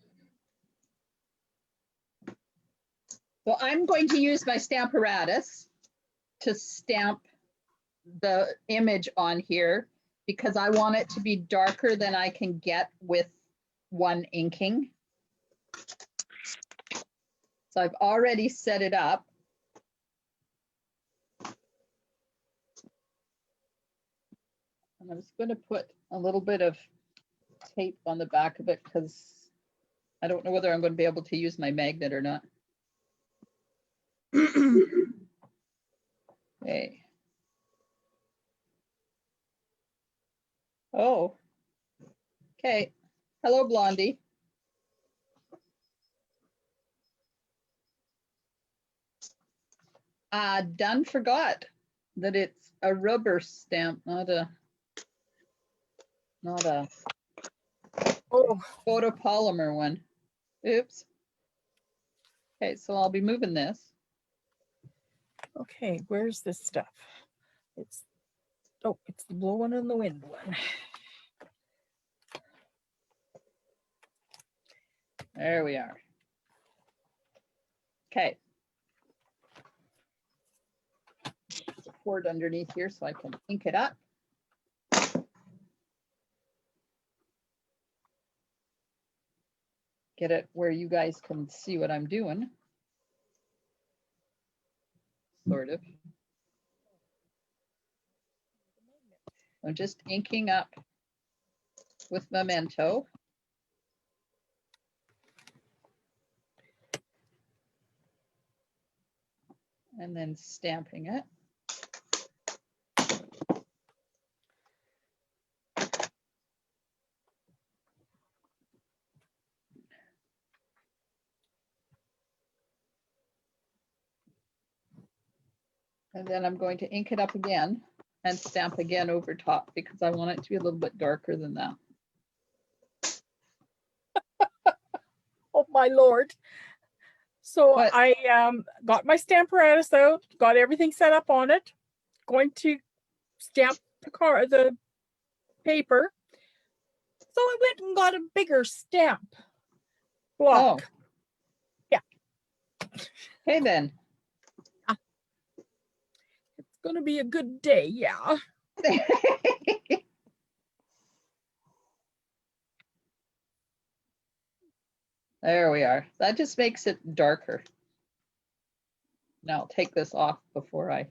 Well, I'm going to use my Stamparatus to stamp the image on here because I want it to be darker than I can get with one inking. So I've already set it up. And I'm just going to put a little bit of tape on the back of it because I don't know whether I'm going to be able to use my magnet or not. Okay. Oh, okay. Hello, Blondie. Done forgot that it's a rubber stamp, not a oh, photopolymer one. Oops. Okay, so I'll be moving this. okay. Where's this stuff? It's it's the blowing in the wind one. There we are. Okay. Support underneath here so I can ink it up. Get it where you guys can see what I'm doing. Sort of. I'm just inking up with Memento. And then stamping it. And then I'm going to ink it up again and stamp again over top because I want it to be a little bit darker than that. Oh my Lord. So What? I got my Stamparatus out, got everything set up on it, going to stamp the paper. So I went and got a bigger stamp block. Oh. Yeah. Okay then. It's gonna be a good day, yeah. There we are. That just makes it darker. Now I'll take this off before I,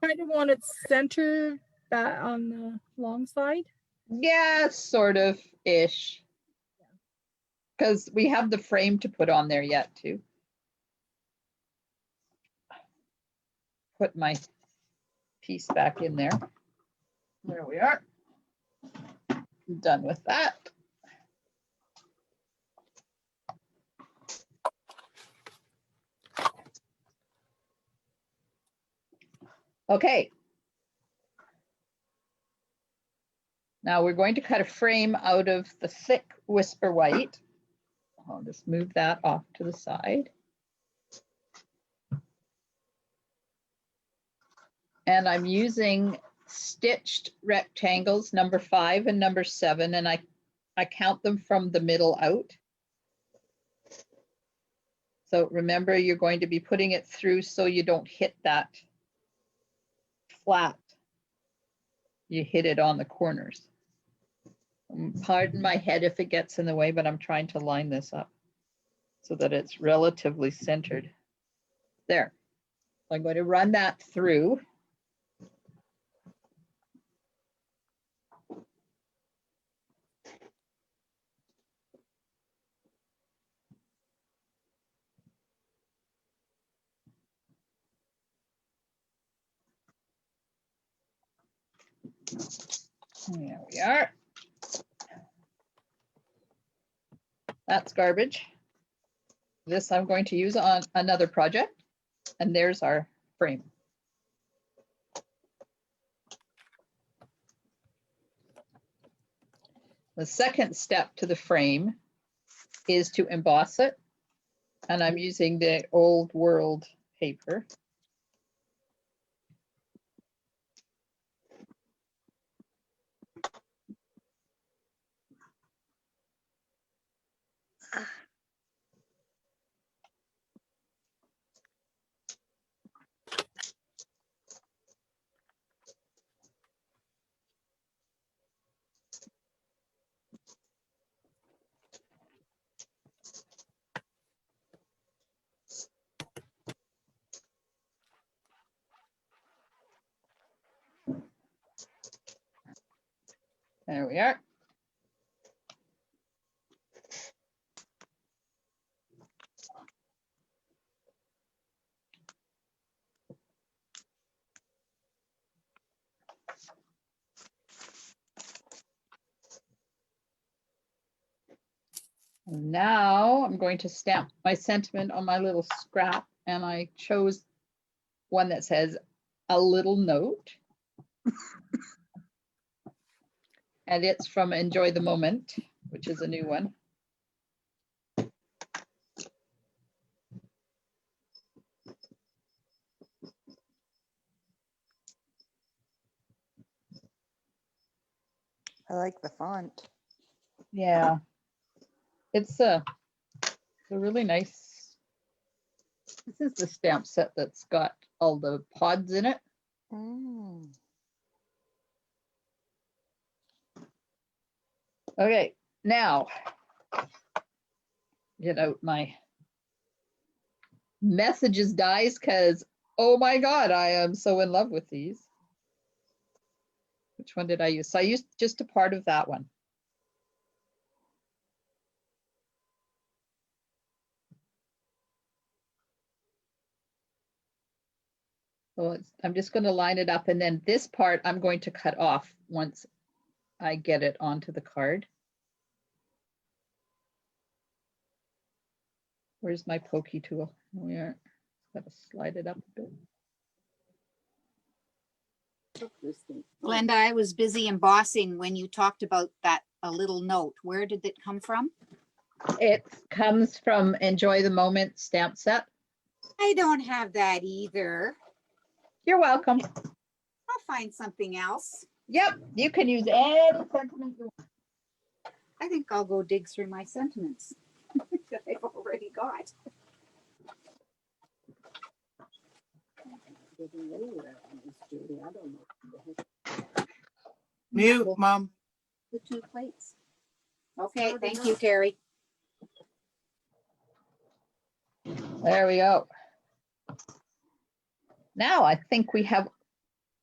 Kind of want it centered back on the long side. yeah, sort of ish. Because we have the frame to put on there yet too. Put my piece back in there. There we are. Done with that. Okay. Now we're going to cut a frame out of the thick Whisper White. I'll just move that off to the side. And I'm using stitched rectangles, number 5 and number 7, and I count them from the middle out. So remember, you're going to be putting it through so you don't hit that flat. You hit it on the corners. Pardon my head if it gets in the way, but I'm trying to line this up so that it's relatively centered. There. I'm going to run that through. There we are. That's garbage. This I'm going to use on another project. And there's our frame. The second step to the frame is to emboss it. And I'm using the Old World paper. There we are. Now I'm going to stamp my sentiment on my little scrap, and I chose one that says a little note. And it's from Enjoy the Moment, which is a new one. I like the font. Yeah, it's a really nice. This is the stamp set that's got all the pods in it. Mm. Okay, now get out my messages dies because, oh my God, I am so in love with these. Which one did I use? So I used just a part of that one. So I'm just going to line it up, and then this part I'm going to cut off once I get it onto the card. Where's my pokey tool? We are got to slide it up a bit. Glenda, I was busy embossing when you talked about that a little note. Where did it come from? It comes from Enjoy the Moment stamp set. I don't have that either. You're welcome. I'll find something else. Yep, you can use any sentiment you want. I think I'll go dig through my sentiments that I've already got. Mute, Mom. The 2 plates. Okay, thank you, Terry. There we go. Now I think we have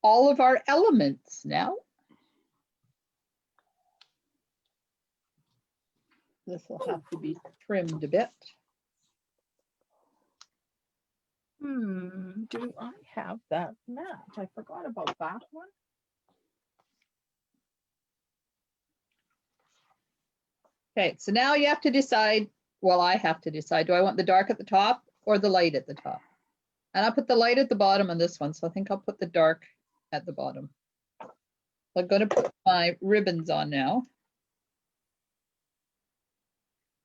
all of our elements now. This will have to be trimmed a bit. Do I have that mat? I forgot about that one. Okay, so now you have to decide, well, I have to decide, do I want the dark at the top or the light at the top? And I'll put the light at the bottom on this one, so I think I'll put the dark at the bottom. I'm going to put my ribbons on now.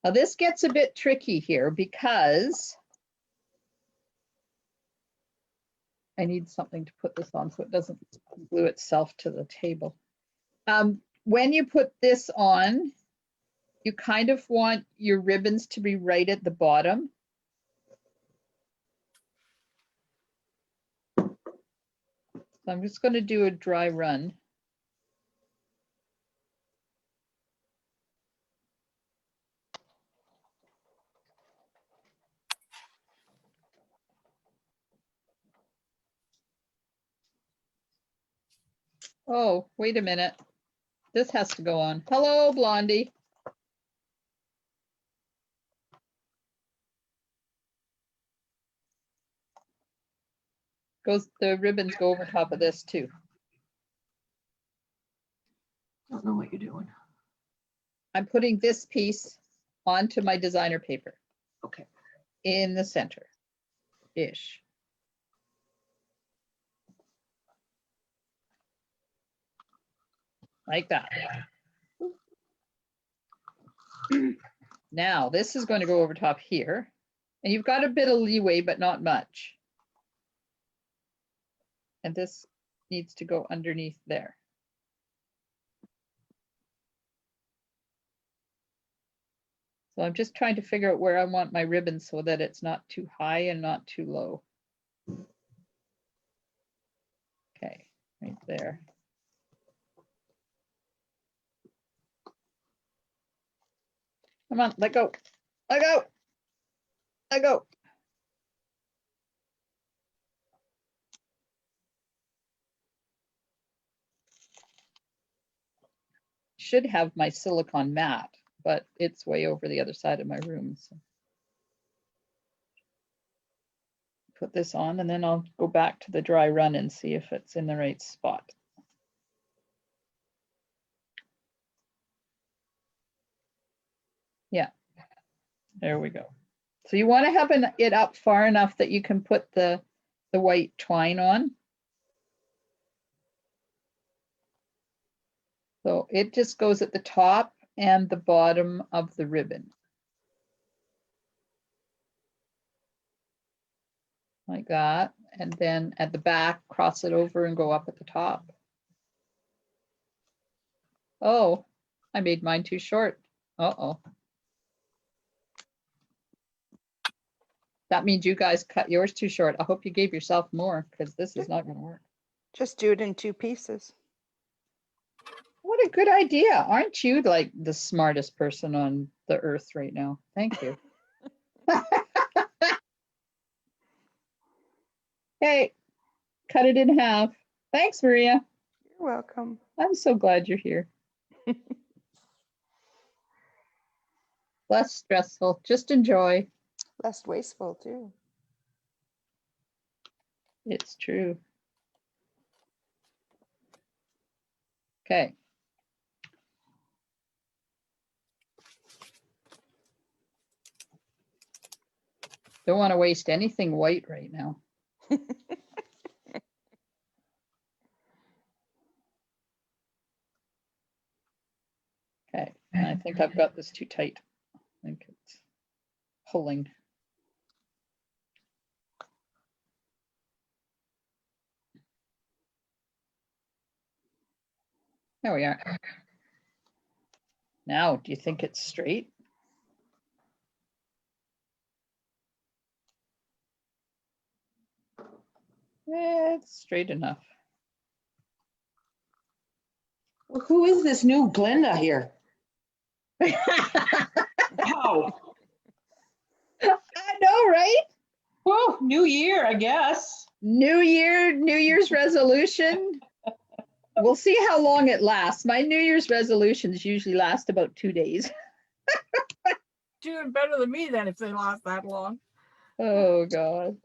Now this gets a bit tricky here because I need something to put this on so it doesn't glue itself to the table. When you put this on, you kind of want your ribbons to be right at the bottom. So I'm just going to do a dry run. Oh, wait a minute. This has to go on. Hello, Blondie. The ribbons go over top of this too. Don't know what you're doing. I'm putting this piece onto my designer paper. Okay. In the center-ish. Like that. Now this is going to go over top here. And you've got a bit of leeway, but not much. And this needs to go underneath there. So I'm just trying to figure out where I want my ribbon so that it's not too high and not too low. Okay, right there. Come on, let go, let go, let go. Should have my silicone mat, but it's way over the other side of my room. So put this on and then I'll go back to the dry run and see if it's in the right spot. Yeah, there we go. So you want to have it up far enough that you can put the white twine on. So it just goes at the top and the bottom of the ribbon. Like that. And then at the back, cross it over and go up at the top. Oh, I made mine too short. Uh-oh. That means you guys cut yours too short. I hope you gave yourself more because this is not going to work. Just do it in 2 pieces. What a good idea. Aren't you like the smartest person on the earth right now? Thank you. Hey, cut it in half. Thanks, Maria. You're welcome. I'm so glad you're here. Less stressful. Just enjoy. Less wasteful too. It's true. Okay. Don't want to waste anything white right now. Okay, and I think I've got this too tight. I think it's pulling. There we are. Now, do you think it's straight? It's straight enough. Well, who is this new Glenda here? Wow. I know, right? Whoa, new year, I guess. New Year's resolution. We'll see how long it lasts. My New Year's resolutions usually last about 2 days. Doing better than me then if they last that long. Oh, God.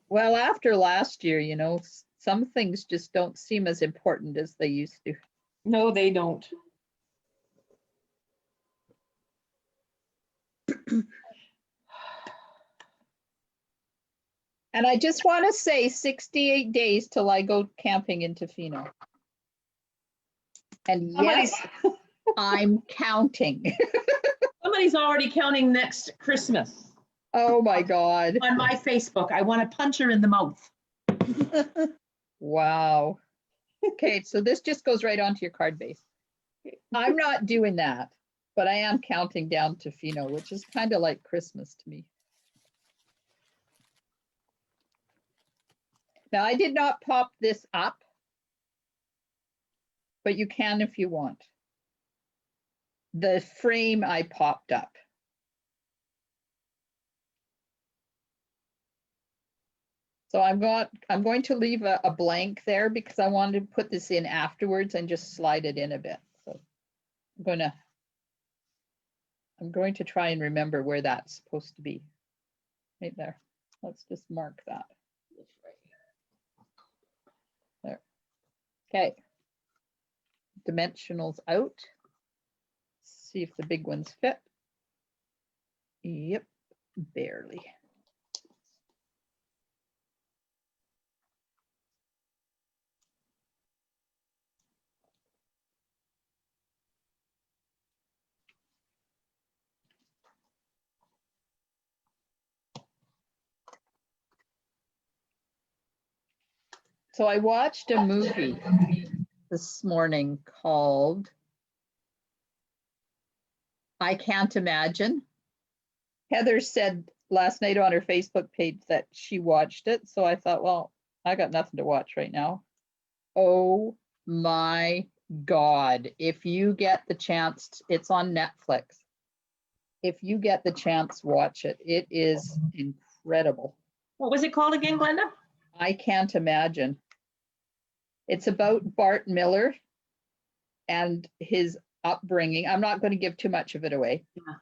Well, after last year, you know, some things just don't seem as important as they used to. No, they don't. And I just want to say 68 days till I go camping in Tofino. And Somebody's, yes, I'm counting. somebody's already counting next Christmas Oh my God. on my Facebook. I want to punch her in the mouth. Wow. Okay, so this just goes right onto your card base. I'm not doing that, but I am counting down to Fino, which is kind of like Christmas to me. Now, I did not pop this up, but you can if you want. The frame I popped up. So I'm going to leave a blank there because I wanted to put this in afterwards and just slide it in a bit. So I'm going to try and remember where that's supposed to be. Right there. Let's just mark that. There. Okay. Dimensionals out. See if the big ones fit. Yep, barely. So I watched a movie this morning called I Can't Imagine. Heather said last night on her Facebook page that she watched it. So I thought, well, I got nothing to watch right now. Oh my God. If you get the chance, it's on Netflix. If you get the chance, watch it. It is incredible. What was it called again, Glenda? I Can't Imagine. It's about Bart Miller and his upbringing. I'm not going to give too much of it away. Yeah.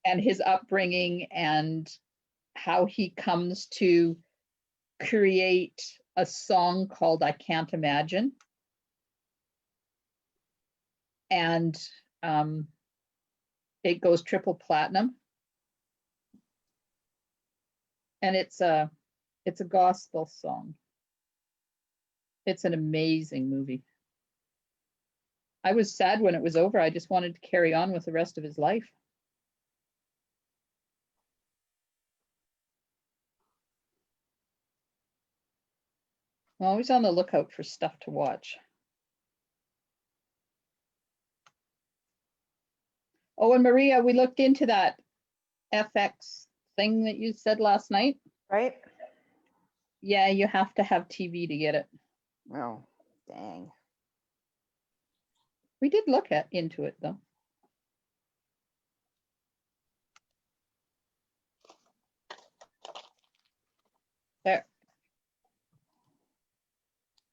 And his upbringing and how he comes to create a song called I Can't Imagine. And it goes triple platinum. And it's a gospel song. It's an amazing movie. I was sad when it was over. I just wanted to carry on with the rest of his life. I'm always on the lookout for stuff to watch. Oh, and Maria, we looked into that FX thing that you said last night. Right? Yeah, you have to have TV to get it. Oh, dang. We did look into it though. There.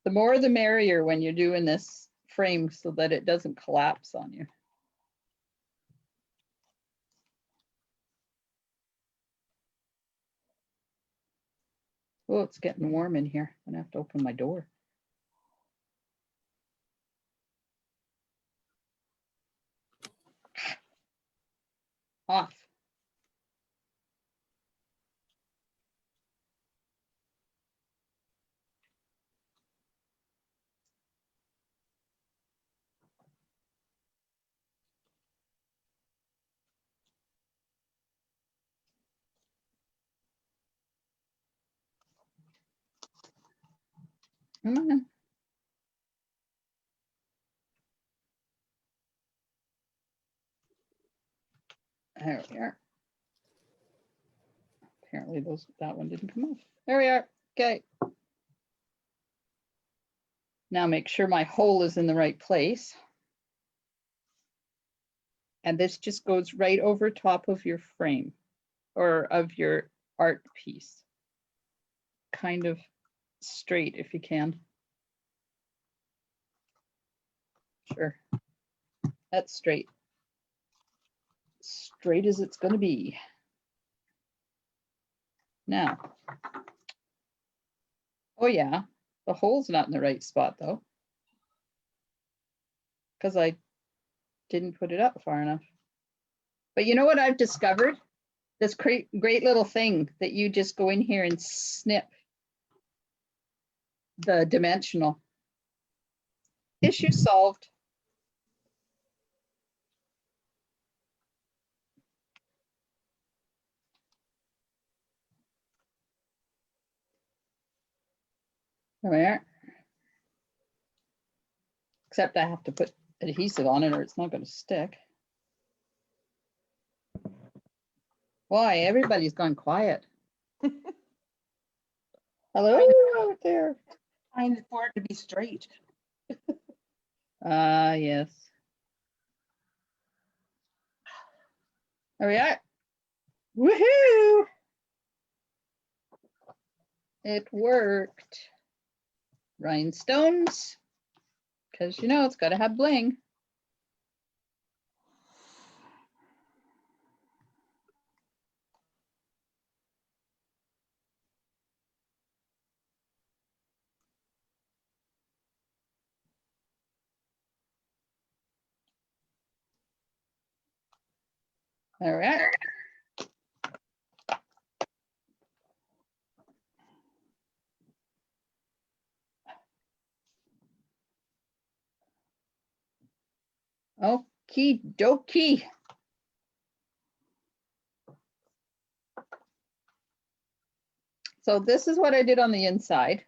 The more the merrier when you're doing this frame so that it doesn't collapse on you. Oh, it's getting warm in here. I'm gonna have to open my door. Off. Come on. There we are. Apparently that one didn't come off. There we are. Okay. Now make sure my hole is in the right place. And this just goes right over top of your frame or of your art piece. kind of straight if you can. Sure. That's straight. Straight as it's going to be. Now. Oh yeah, the hole's not in the right spot though. Because I didn't put it up far enough. But you know what I've discovered? This great little thing that you just go in here and snip the dimensional. Issue solved. There we are. Except I have to put adhesive on it or it's not going to stick. Why? Everybody's gone quiet. Hello out there. Trying for it to be straight. Ah, yes. There we are. Woohoo! It worked. Rhinestones, because you know it's got to have bling. All right. Okie dokie. So this is what I did on the inside.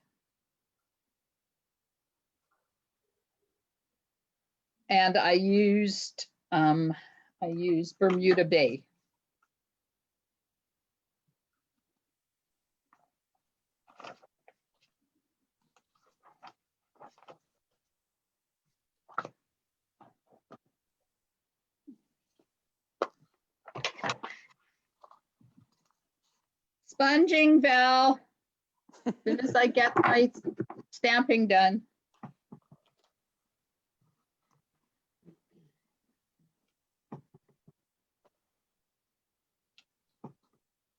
And I used Bermuda Bay. Sponging, Val. As soon as I get my stamping done.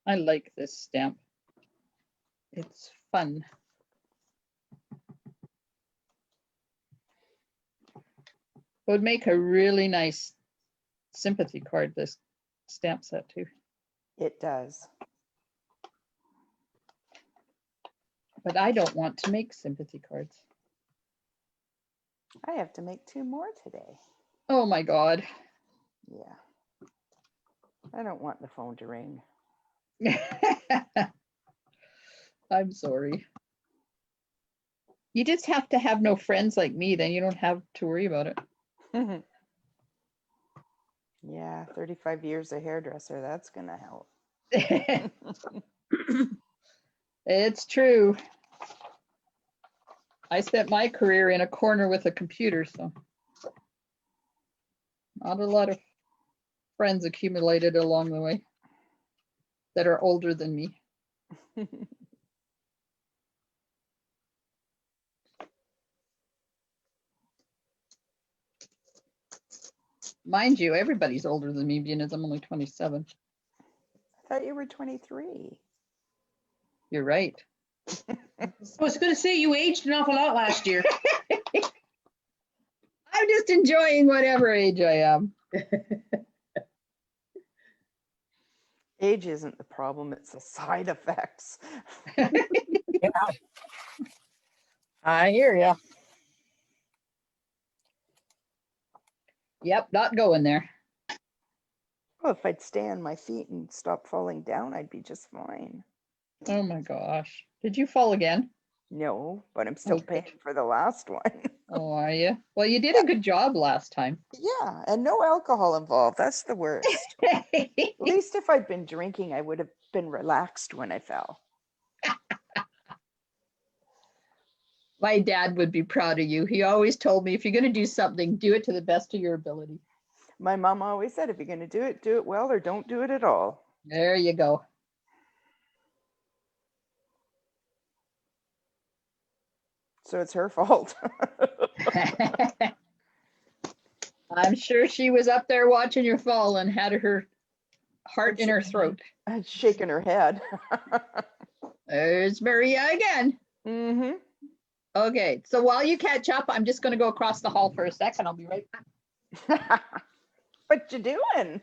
I like this stamp. It's fun. Would make a really nice sympathy card, this stamp set too. It does. But I don't want to make sympathy cards. I have to make 2 more today. Oh my God. Yeah. I don't want the phone to ring. I'm sorry. You just have to have no friends like me, then you don't have to worry about it. Yeah, 35 years a hairdresser, that's gonna help. It's true. I spent my career in a corner with a computer, so not a lot of friends accumulated along the way that are older than me. Mind you, everybody's older than me, being as I'm only 27. I thought you were 23. You're right. I was gonna say you aged an awful lot last year. I'm just enjoying whatever age I am. Age isn't the problem, it's the side effects. Yeah. I hear ya. Yep, not going there. Well, if I'd stay on my feet and stop falling down, I'd be just fine. Oh my gosh. Did you fall again? No, but I'm still good. paying for the last one. Oh, are you? Well, you did a good job last time. Yeah, and no alcohol involved. That's the worst. At least if I'd been drinking, I would have been relaxed when I fell. My dad would be proud of you. He always told me, if you're going to do something, do it to the best of your ability. My mom always said, if you're going to do it well or don't do it at all. There you go. so it's her fault. I'm sure she was up there watching you fall and had her heart in her throat. And shaking her head. There's Maria again. Mm-hmm. Okay, so while you catch up, I'm just going to go across the hall for a second. I'll be right back. What you doing?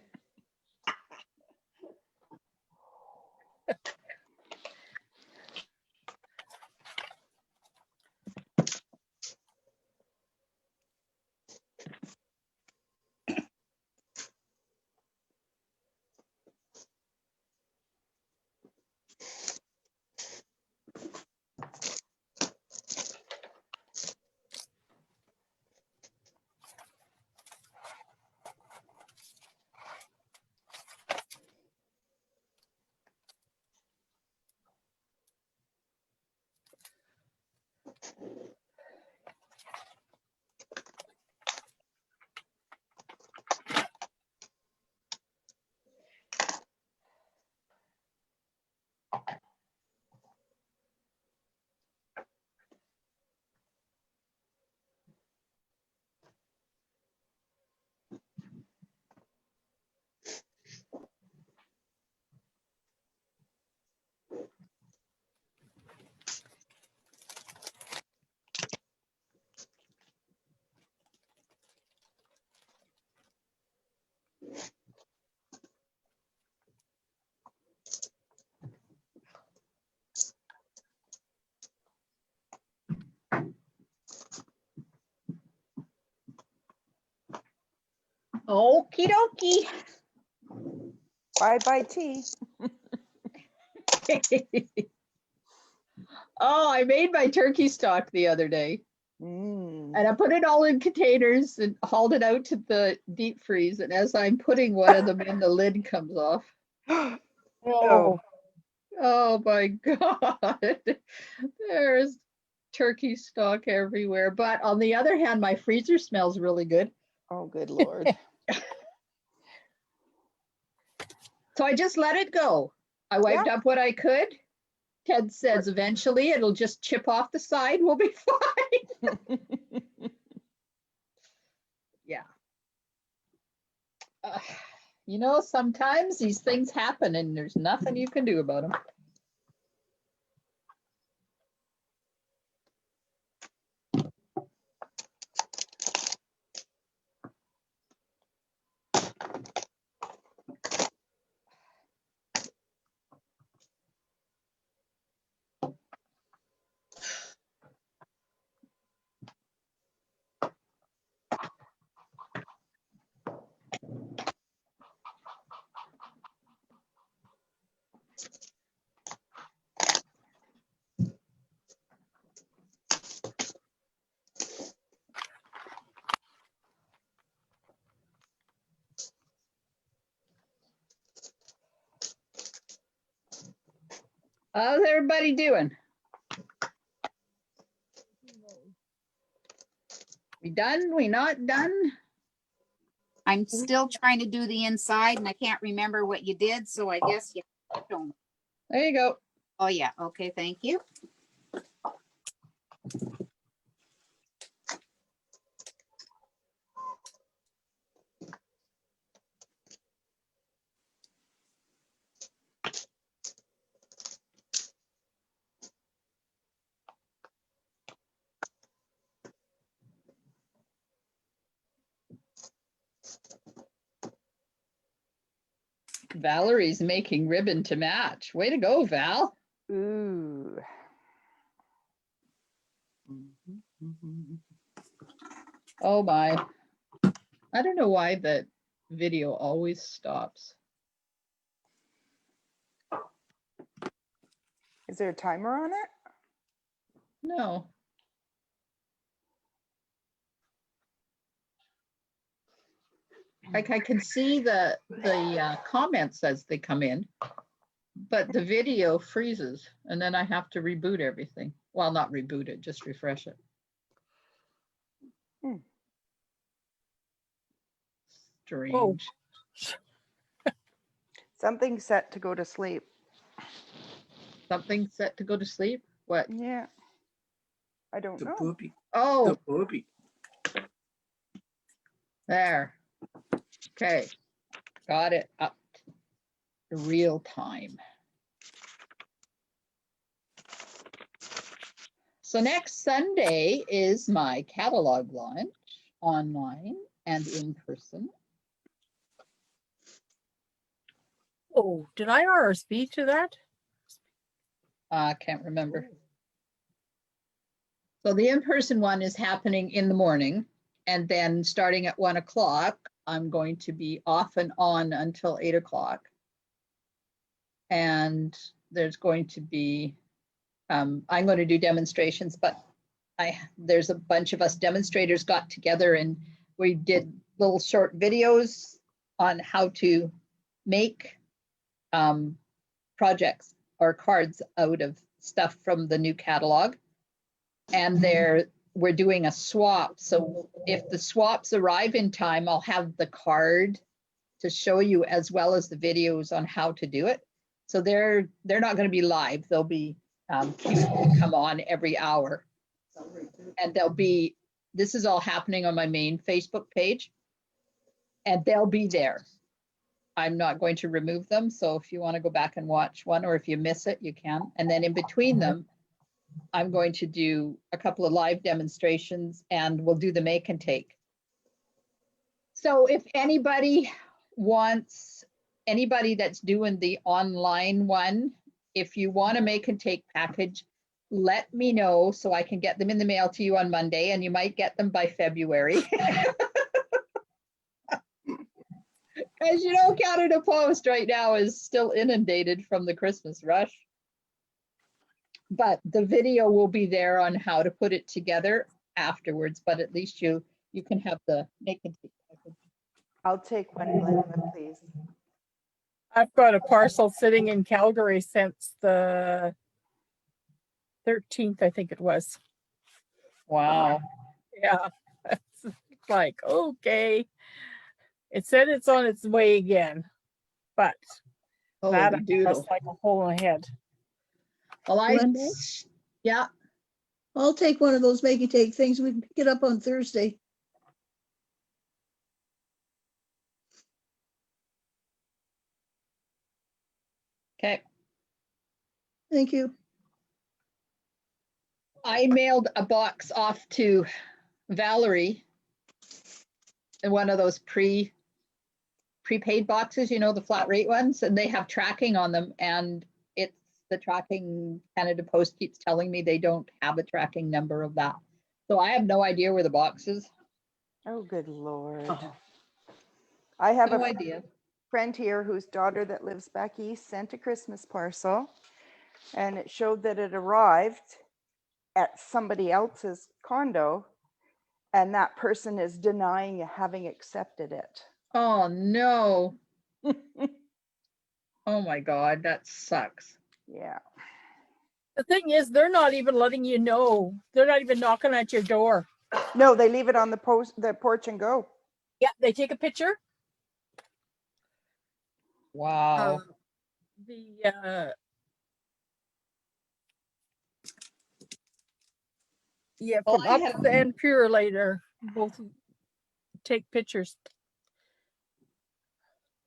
Okie dokie. Bye-bye tea. Oh, I made my turkey stock the other day Mm. and I put it all in containers and hauled it out to the deep freeze. And as I'm putting one of them in, the lid comes off. Oh, Oh my God. There's turkey stock everywhere. But on the other hand, my freezer smells really good. Oh, good Lord. So I just let it go. I wiped up what I could. Ted says eventually it'll just chip off the side. We'll be fine. Yeah. You know, sometimes these things happen and there's nothing you can do about them. How's everybody doing? We done? We not done? I'm still trying to do the inside and I can't remember what you did, so I guess you show me. There you go. Oh, yeah. Okay, thank you. Valerie's making ribbon to match. Way to go, Val. Ooh. Oh my. I don't know why that video always stops. Is there a timer on it? No. Like I can see the comments as they come in, but the video freezes and then I have to reboot everything. Well, not reboot it, just refresh it. Strange. Something set to go to sleep. Something set to go to sleep? What? Yeah. I don't The know. booby. Oh, The booby. there. Okay, got it up to real time. So next Sunday is my catalog launch, online and in person. Oh, did I RSV to that? I can't remember. So the in-person one is happening in the morning, and then starting at 1 o'clock, I'm going to be off and on until 8 o'clock. And there's going to be, I'm going to do demonstrations, but there's a bunch of us demonstrators got together and we did little short videos on how to make projects or cards out of stuff from the new catalog. And we're doing a swap. So if the swaps arrive in time, I'll have the card to show you as well as the videos on how to do it. So they're not going to be live. They'll be people come on every hour. And this is all happening on my main Facebook page. And they'll be there. I'm not going to remove them. So if you want to go back and watch one, or if you miss it, you can. And then in between them, I'm going to do a couple of live demonstrations and we'll do the make and take. So if anybody that's doing the online one, if you want to make and take package, let me know so I can get them in the mail to you on Monday, and you might get them by February. As you know, Canada Post right now is still inundated from the Christmas rush. But the video will be there on how to put it together afterwards, but at least you can have the make and take package. I'll take one, Glenda, please. I've got a parcel sitting in Calgary since the 13th, I think it was. Wow. Yeah. It's like, okay. It said it's on its way again, but Oh, that the I doodle. was like a hole in the head. Well, Glenda? yeah. I'll take one of those make and take things. We can pick it up on Thursday. Okay. Thank you. I mailed a box off to Valerie in one of those prepaid boxes, you know, the flat rate ones, and they have tracking on them. And it's the tracking, Canada Post keeps telling me they don't have a tracking number of that. So I have no idea where the box is. Oh, good Lord. Oh. I have No a idea. friend here whose daughter that lives back east sent a Christmas parcel, and it showed that it arrived at somebody else's condo, and that person is denying having accepted it. Oh, no. Oh, my God. That sucks. Yeah. The thing is, they're not even letting you know. They're not even knocking at your door. No, they leave it on the porch and go. Yeah, they take a picture. Wow. Yeah, Well, from I up have- and Purelator, both take pictures.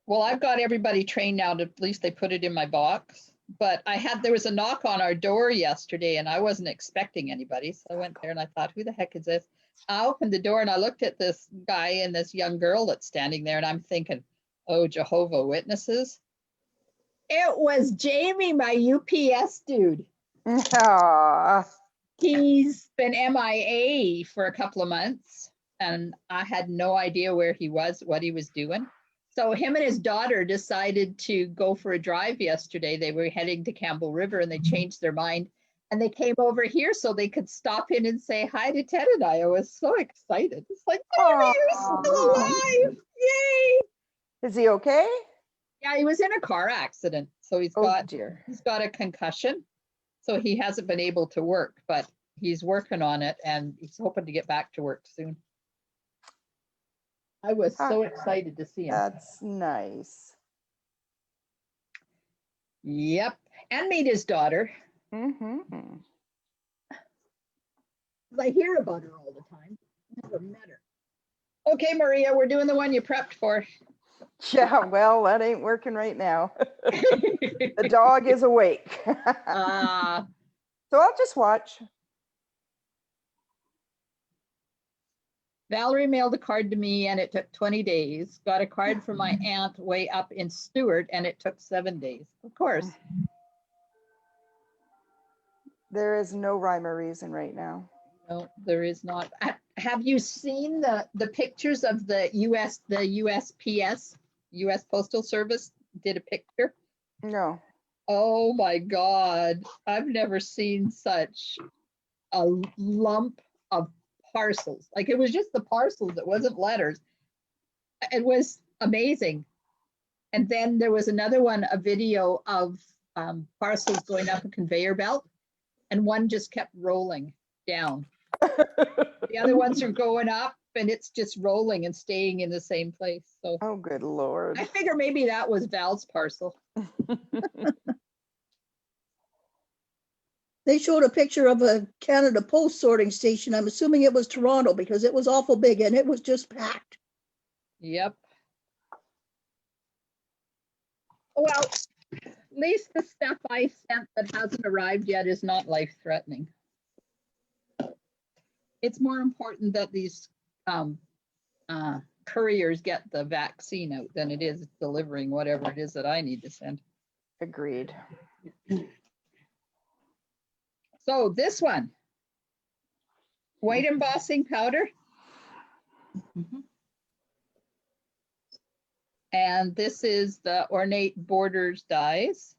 Well, I've got everybody trained now to, at least they put it in my box. But there was a knock on our door yesterday and I wasn't expecting anybody. So I went there and I thought, who the heck is this? I opened the door and I looked at this guy and this young girl that's standing there and I'm thinking, oh, Jehovah Witnesses. It was Jamie, my UPS dude. Aw. He's been MIA for a couple of months and I had no idea where he was, what he was doing. So him and his daughter decided to go for a drive yesterday. They were heading to Campbell River and they changed their mind and they came over here so they could stop in and say hi to Ted and I. I was so excited. It's like, Jamie, you're still alive. Yay. Is he okay? Yeah, he was in a car accident. So he's Oh dear. got a concussion. So he hasn't been able to work, but he's working on it and he's hoping to get back to work soon. I was so excited to see him. That's nice. Yep. And meet his daughter. Mm-hmm. 'Cause I hear about her all the time. Never met her. Okay, Maria, we're doing the one you prepped for. Yeah, well, that ain't working right now. The dog is awake. So Uh, I'll just watch. Valerie mailed a card to me and it took 20 days. Got a card from my aunt way up in Stewart and it took 7 days. Of course. There is no rhyme or reason right now. No, there is not. Have you seen the pictures of the USPS, US Postal Service did a picture? No. Oh my God. I've never seen such a lump of parcels. Like it was just the parcels, it wasn't letters. It was amazing. And then there was another one, a video of parcels going up a conveyor belt, and one just kept rolling down. The other ones are going up and it's just rolling and staying in the same place. So Oh, good Lord. I figure maybe that was Val's parcel. They showed a picture of a Canada Post sorting station. I'm assuming it was Toronto because it was awful big and it was just packed. Yep. Well, at least the stuff I sent that hasn't arrived yet is not life-threatening. It's more important that these couriers get the vaccine out than it is delivering whatever it is that I need to send. Agreed. So this one, white embossing powder. And this is the Ornate Borders dies.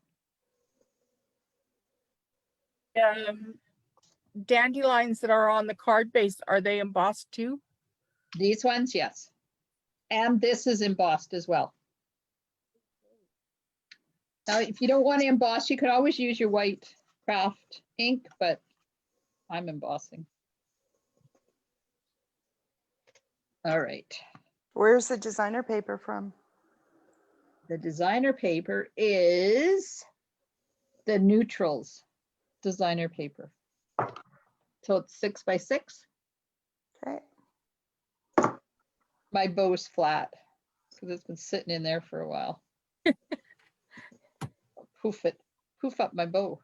Dandelions that are on the card base, are they embossed too? These ones, yes. And this is embossed as well. Now, if you don't want to emboss, you could always use your white craft ink, but I'm embossing. All right. Where's the designer paper from? The designer paper is the Neutrals designer paper. So it's 6 by 6. Okay. My bow's flat because it's been sitting in there for a while. Poof it, poof up my bow.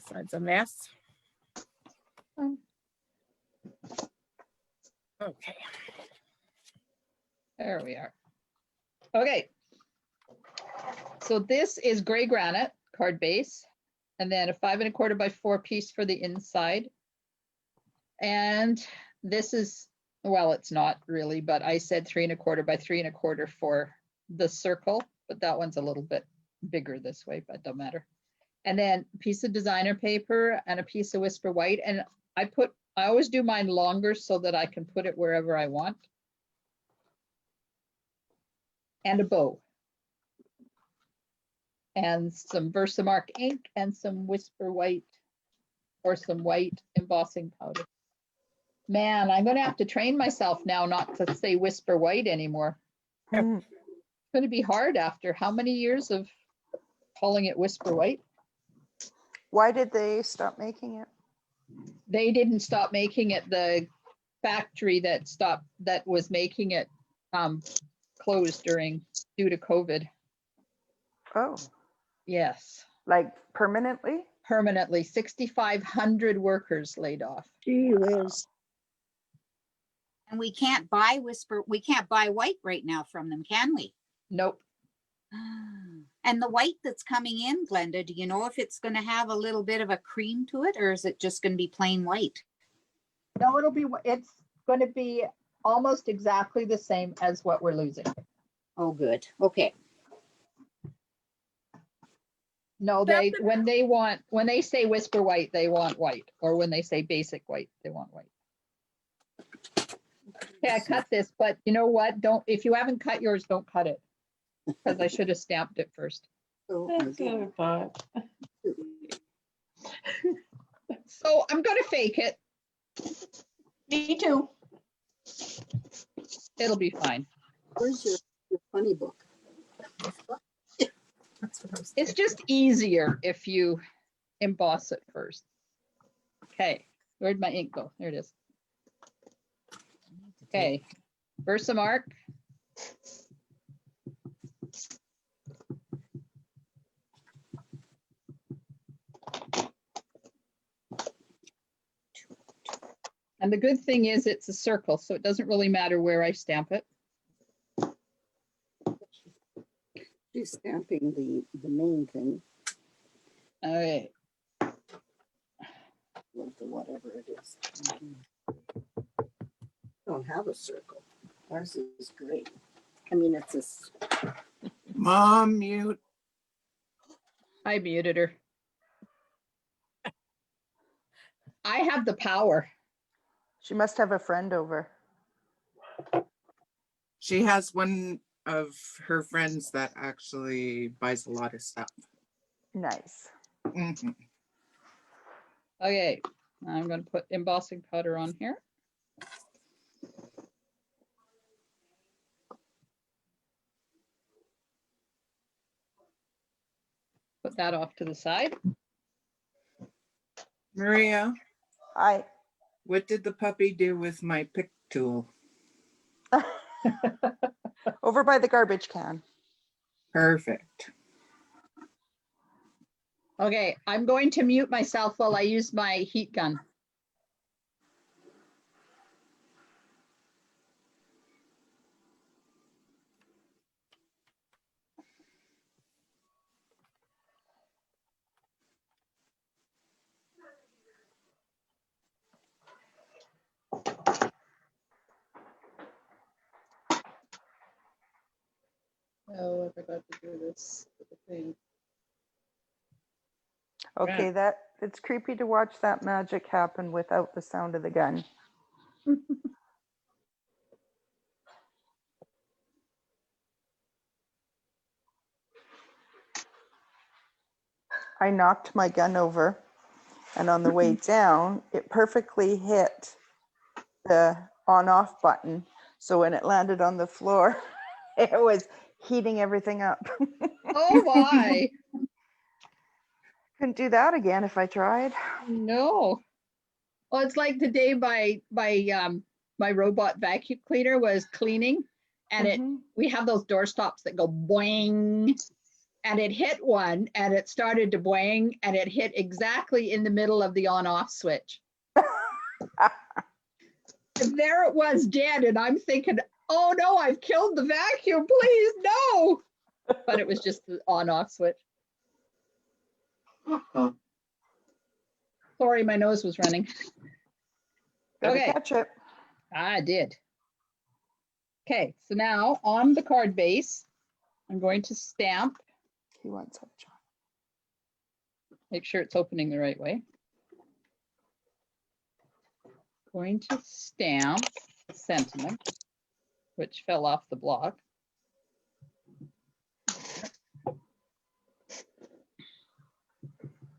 So it's a mess. Okay. There we are. Okay. So this is gray granite card base, and then a 5 1/4 by 4 piece for the inside. And this is, well, it's not really, but I said 3 1/4 by 3 1/4 for the circle, but that one's a little bit bigger this way, but don't matter. And then a piece of designer paper and a piece of Whisper White. And I always do mine longer so that I can put it wherever I want. And a bow. And some Versamark ink and some Whisper White or some white embossing powder. Man, I'm going to have to train myself now not to say Whisper White anymore. It's going to be hard after how many years of calling it Whisper White? Why did they stop making it? They didn't stop making it. The factory that was making it closed due to COVID. Oh. Yes. Like permanently? Permanently. 6,500 workers laid off. Gee whiz. And we can't buy white right now from them, can we? Nope. And the white that's coming in, Glenda, do you know if it's going to have a little bit of a cream to it, or is it just going to be plain white? No, it's going to be almost exactly the same as what we're losing. Oh, good. Okay. No, when they say Whisper White, they want white, or when they say basic white, they want white. Okay, I cut this, but you know what? If you haven't cut yours, don't cut it, because I should have stamped it first. That's what I thought. So I'm going to fake it. Me too. It'll be fine. Where's your funny book? That's what I was It's thinking. just easier if you emboss it first. Okay, where'd my ink go? There it is. Okay, Versamark. And the good thing is it's a circle, so it doesn't really matter where I stamp it. She's stamping the main thing, Okay, with the whatever it is. Don't have a circle. Ours is great. I mean, it's a, Mom, mute. I muted her. I have the power. She must have a friend over. She has one of her friends that actually buys a lot of stuff. Nice. Mhm. Okay, I'm going to put embossing powder on here. Put that off to the side. Maria, I what did the puppy do with my pick tool? over by the garbage can. Perfect. Okay, I'm going to mute myself while I use my heat gun. Oh, I forgot to do this thing. Okay, that it's creepy to watch that magic happen without the sound of the gun. I knocked my gun over, and on the way down, it perfectly hit the on-off button. So when it landed on the floor, it was heating everything up. Oh my, Couldn't do that again if I tried. no. Well, it's like the day my robot vacuum cleaner was cleaning, and Mhm. we have those door stops that go boing, and it hit one, and it started to boing, and it hit exactly in the middle of the on-off switch. And there it was dead, and I'm thinking, oh no, I've killed the vacuum, please, no. But it was just the on-off switch. Sorry, my nose was running. Better Okay, catch it. I did. Okay, so now on the card base, I'm going to stamp, He wants some, John. make sure it's opening the right way. Going to stamp sentiment, which fell off the block.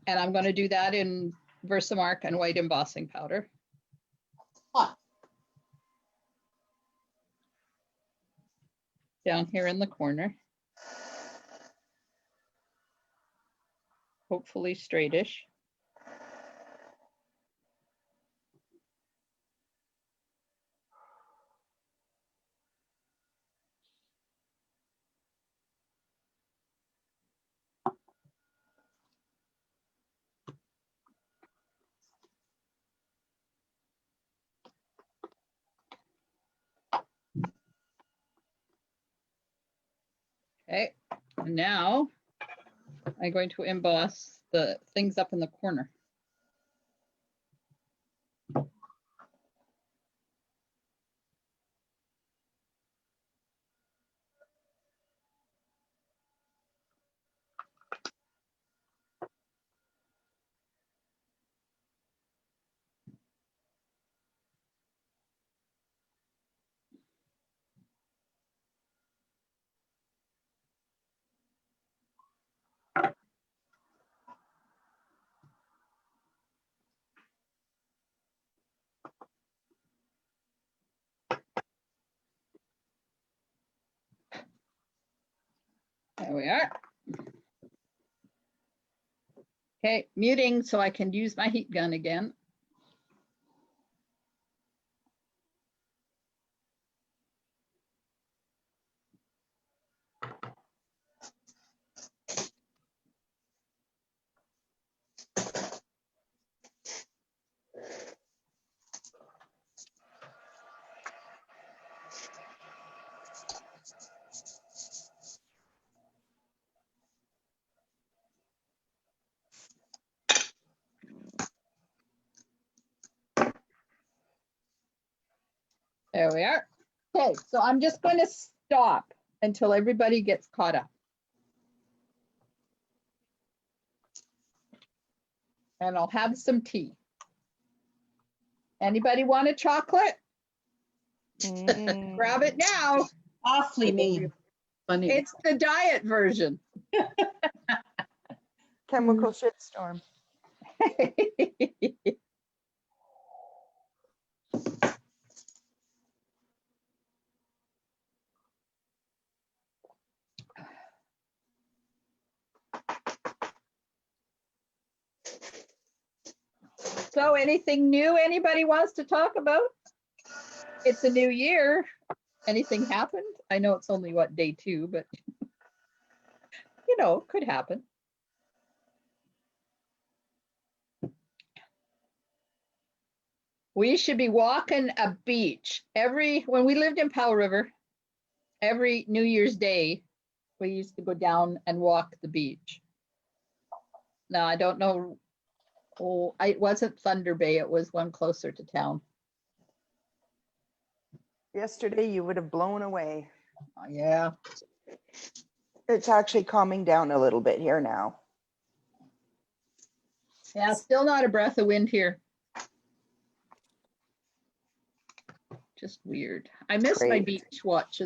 And I'm going to do that in Versamark and white embossing powder. Down here in the corner. Hopefully straightish. Okay, and now I'm going to emboss the things up in the corner. There we are. Okay, muting so I can use my heat gun again. There we are. Okay, so I'm just going to stop until everybody gets caught up. And I'll have some tea. Anybody want a chocolate? Grab it now. Awfully mean. Funny. It's the diet version. Chemical shitstorm. So anything new anybody wants to talk about? It's a new year. Anything happened? I know it's only what, day 2, but you know, could happen. We should be walking a beach when we lived in Powell River, every New Year's Day, we used to go down and walk the beach. Now, I don't know. Oh, it wasn't Thunder Bay. It was one closer to town. Yesterday, you would have blown away. Yeah. It's actually calming down a little bit here now. Yeah, still not a breath of wind here. Just weird. I miss my Great. beach walks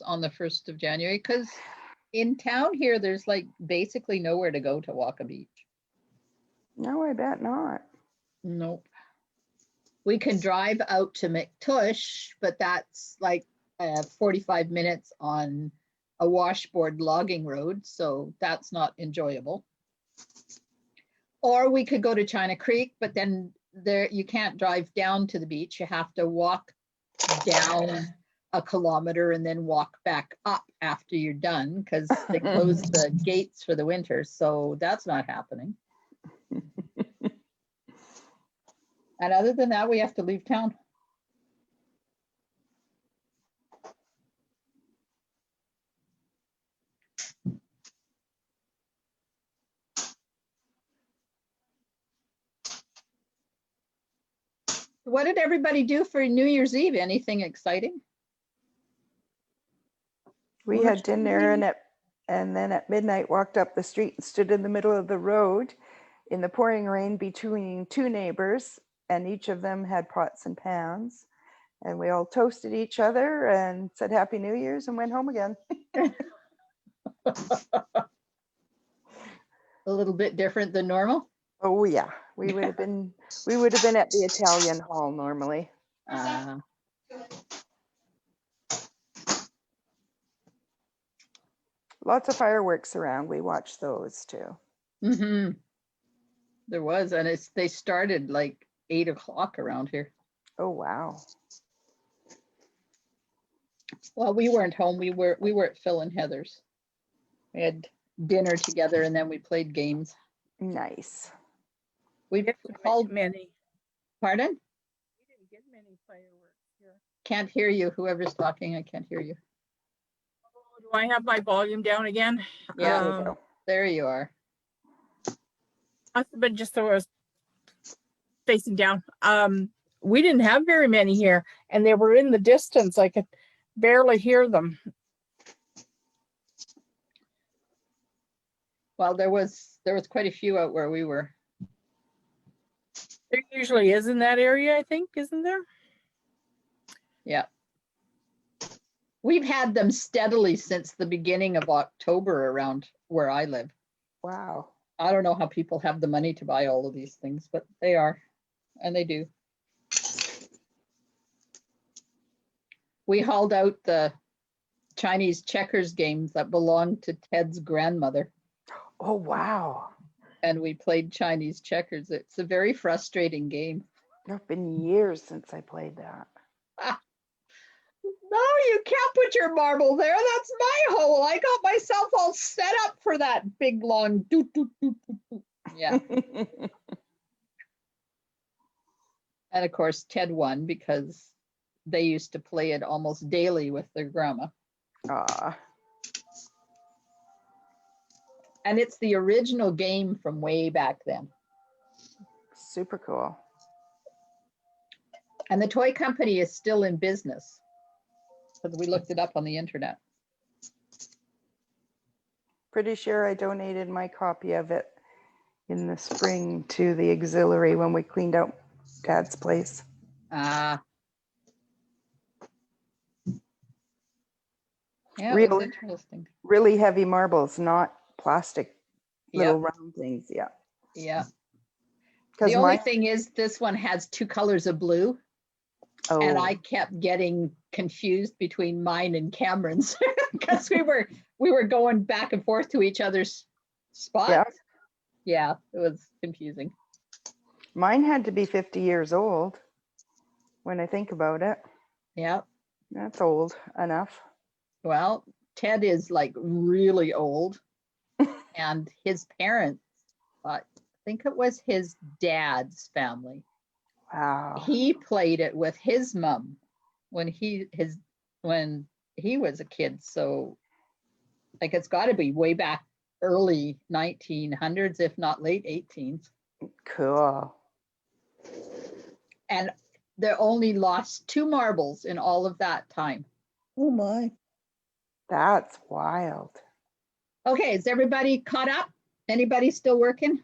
on the 1st of January because in town here, there's like basically nowhere to go to walk a beach. No, I bet not. Nope. We can drive out to McTush, but that's like 45 minutes on a washboard logging road, so that's not enjoyable. Or we could go to China Creek, but then there you can't drive down to the beach. You have to walk down a kilometer and then walk back up after you're done because they close the gates for the winter. So that's not happening. And other than that, we have to leave town. What did everybody do for New Year's Eve? Anything exciting? We had dinner and then at midnight walked up the street and stood in the middle of the road in the pouring rain between 2 neighbors, and each of them had pots and pans. And we all toasted each other and said Happy New Year's and went home again. A little bit different than normal. Oh yeah, we would have been at the Italian hall normally. Lots of fireworks around. We watched those too. Mm-hmm. There was, and they started like 8 o'clock around here. Oh wow. Well, we weren't home. We were at Phil and Heather's. We had dinner together and then we played games. Nice. We called many. Pardon? We didn't get many fireworks here. Can't hear you. Whoever's talking, I can't hear you. Oh, do I have my volume down again? Yeah, There you go. there you are. Must have been just so I was facing down. We didn't have very many here, and they were in the distance. I could barely hear them. Well, there was quite a few out where we were. There usually is in that area, I think, isn't there? Yeah. We've had them steadily since the beginning of October around where I live. Wow. I don't know how people have the money to buy all of these things, but they are, and they do. We hauled out the Chinese checkers games that belonged to Ted's grandmother. Oh wow. and we played Chinese checkers. It's a very frustrating game. It's been years since I played that. No, you can't put your marble there. That's my hole. I got myself all set up for that big long doot doot doot doot. Doot. Yeah. And of course, Ted won because they used to play it almost daily with their grandma. Aw, And it's the original game from way back then. super cool. And the toy company is still in business because we looked it up on the internet. Pretty sure I donated my copy of it in the spring to the auxiliary when we cleaned out Dad's place. Ah. Yeah, it Real- was interesting. Really heavy marbles, not plastic little Yep. round things. Yeah. Yeah. Because The only my thing is this one has two colors of blue. And I kept getting confused between mine and Cameron's because we were going back and forth to each other's spots. Yeah. Yeah, it was confusing. mine had to be 50 years old when I think about it. Yeah. That's old enough. Well, Ted is like really old, and his parents, I think it was his dad's family. Wow. He played it with his mom when he was a kid. So like it's got to be way back early 1900s, if not late 18s. Cool. And they only lost 2 marbles in all of that time. Oh my. That's wild. Okay, is everybody caught up? Anybody still working?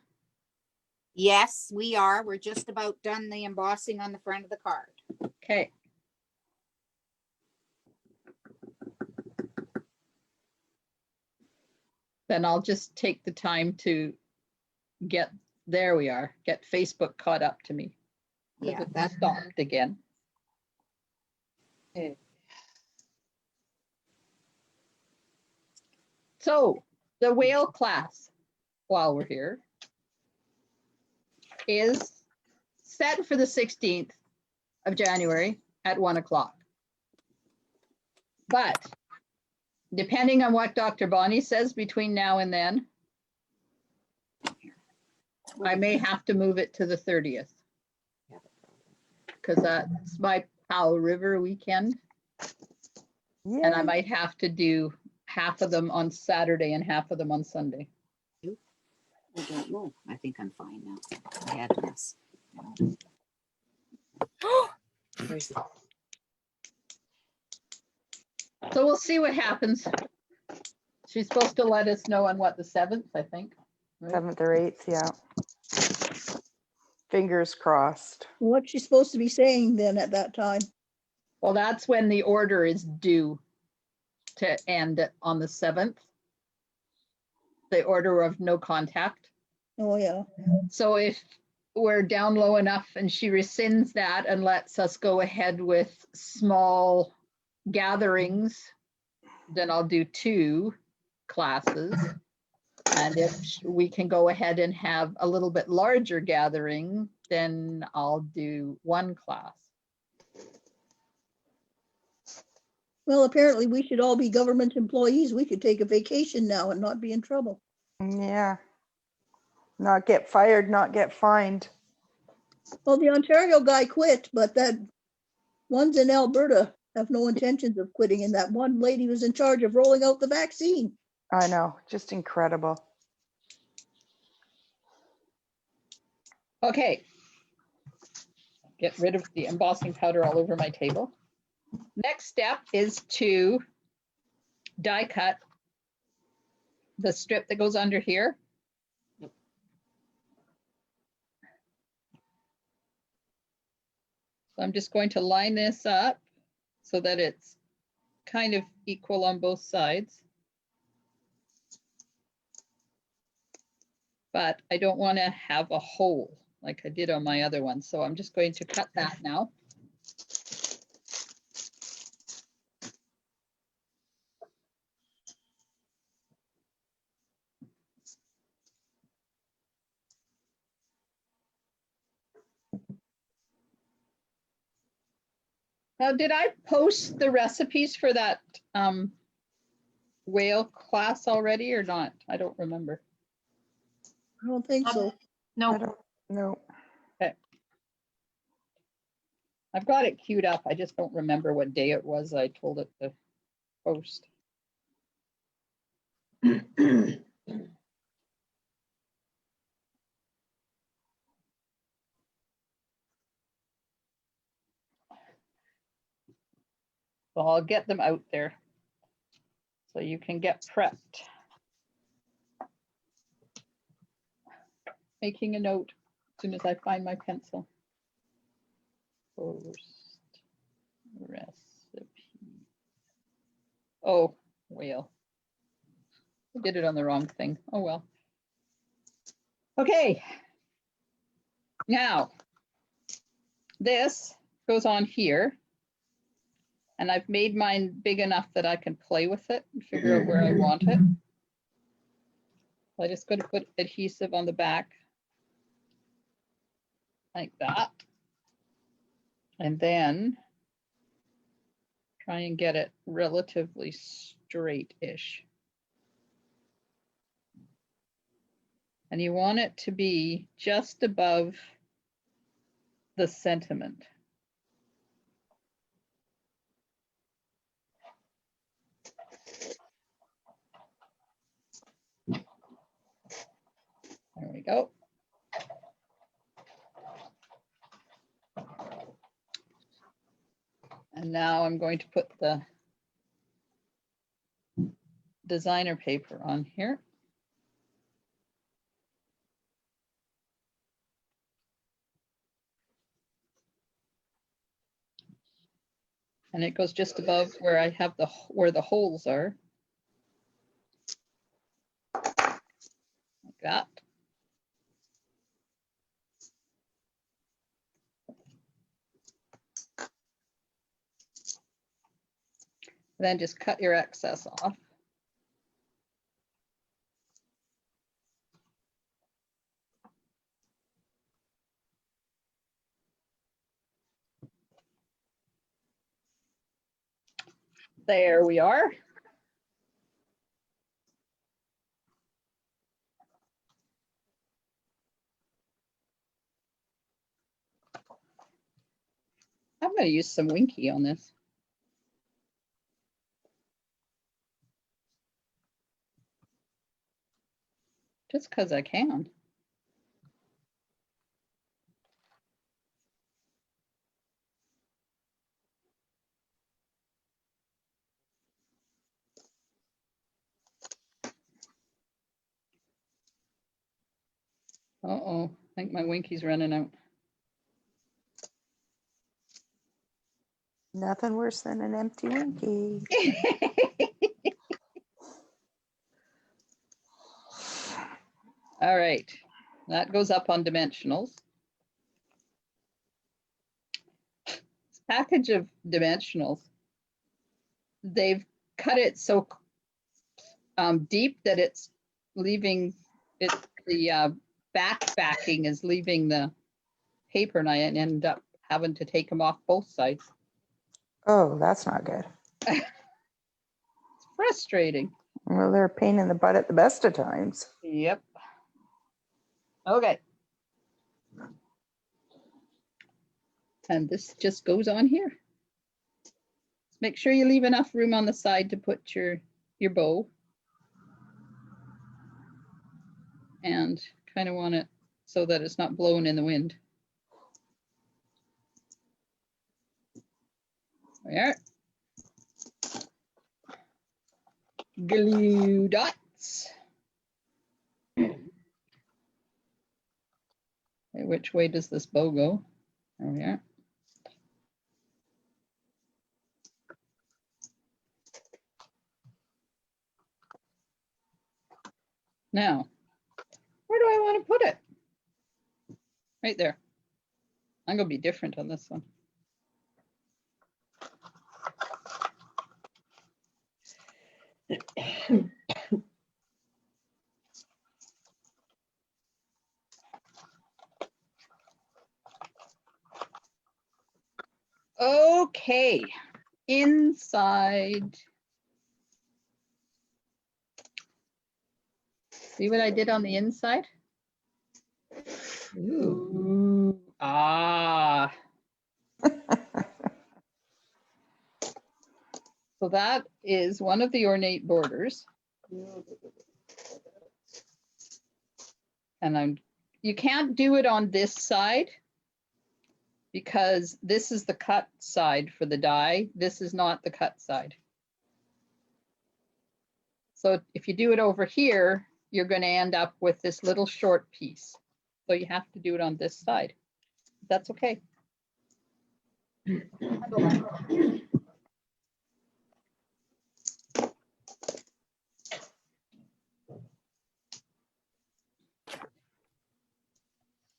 Yes, we are. We're just about done the embossing on the front of the card. Okay. Then I'll just take the time to get, there we are, get Facebook caught up to me. Yeah, It that's stopped again. Okay. So the whale class, while we're here, is set for the 16th of January at 1 o'clock. But depending on what Dr. Bonnie says between now and then, I may have to move it to the 30th. Because that's my Powell River weekend. Yeah. And I might have to do half of them on Saturday and half of them on Sunday. I don't know. I think I'm fine now. I had this. So we'll see what happens. She's supposed to let us know on what, the 7th, I think. Right? 7th or 8th. Yeah. Fingers crossed. What's she supposed to be saying then at that time? Well, that's when the order is due to end on the 7th. The order of no contact. Oh, yeah. So if we're down low enough and she rescinds that and lets us go ahead with small gatherings, then I'll do 2 classes. And if we can go ahead and have a little bit larger gathering, then I'll do 1 class. Well, apparently we should all be government employees. We could take a vacation now and not be in trouble. Yeah. Not get fired, not get fined. Well, the Ontario guy quit, but that ones in Alberta have no intentions of quitting. And that one lady was in charge of rolling out the vaccine. I know. Just incredible. Okay. Get rid of the embossing powder all over my table. Next step is to die cut the strip that goes under here. So I'm just going to line this up so that it's kind of equal on both sides. But I don't want to have a hole like I did on my other one. So I'm just going to cut that now. Now, did I post the recipes for that whale class already or not? I don't remember. I don't think so. I No, don't know. I've got it queued up. I just don't remember what day it was I told it to post. So I'll get them out there so you can get prepped. Making a note as soon as I find my pencil. Post recipe. Oh, whale. I did it on the wrong thing. Oh, well. Okay. Now, this goes on here. And I've made mine big enough that I can play with it and figure out where I want it. I just got to put adhesive on the back like that. And then try and get it relatively straight-ish. And you want it to be just above the sentiment. There we go. And now I'm going to put the designer paper on here. And it goes just above where I have where the holes are. Like that. Then just cut your excess off. There we are. I'm going to use some Winky on this. Just because I can. Uh-oh, I think my Winky's running out. Nothing worse than an empty Winky. All right, that goes up on dimensionals. This package of dimensionals, they've cut it so deep that it's leaving it, the backing is leaving the paper, and I end up having to take them off both sides. Oh, that's not good. It's frustrating. Well, they're a pain in the butt at the best of times. Yep. Okay. And this just goes on here. Make sure you leave enough room on the side to put your bow. And kind of want it so that it's not blowing in the wind. There. Glue dots. Okay, which way does this bow go? There we are. Now, where do I want to put it? Right there. I'm going to be different on this one. Okay, inside. See what I did on the inside? Ooh. Ah. So that is one of the ornate borders. And you can't do it on this side because this is the cut side for the die. This is not the cut side. So if you do it over here, you're going to end up with this little short piece. So you have to do it on this side. That's okay.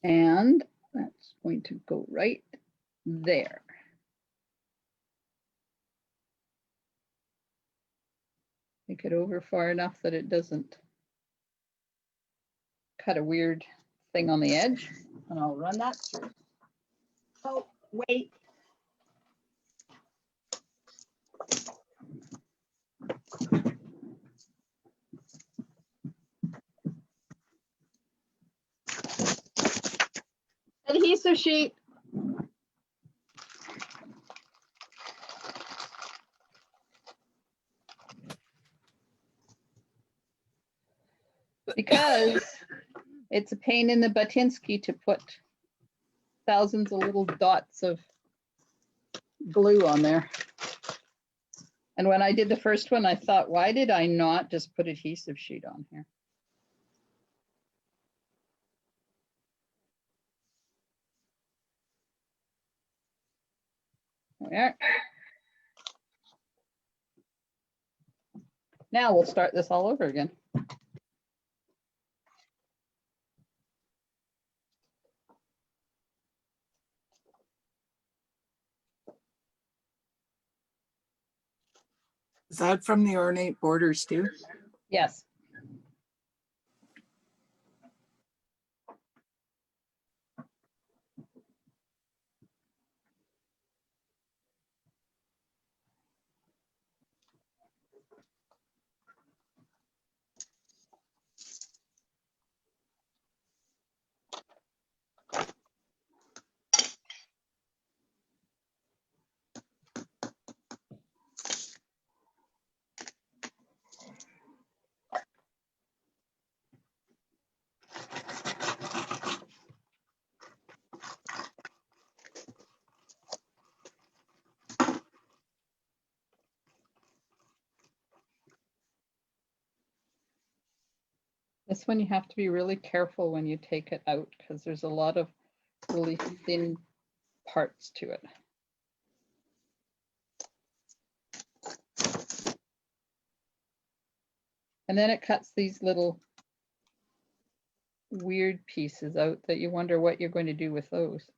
And that's going to go right there. Make it over far enough that it doesn't cut a weird thing on the edge. And I'll run that through. Oh, wait. Adhesive sheet. Because it's a pain in the Batinsky to put thousands of little dots of glue on there. And when I did the first one, I thought, why did I not just put adhesive sheet on here? There. Now we'll start this all over again. Is that from the ornate borders too? Yes. This one you have to be really careful when you take it out because there's a lot of really thin parts to it. And then it cuts these little weird pieces out that you wonder what you're going to do with those.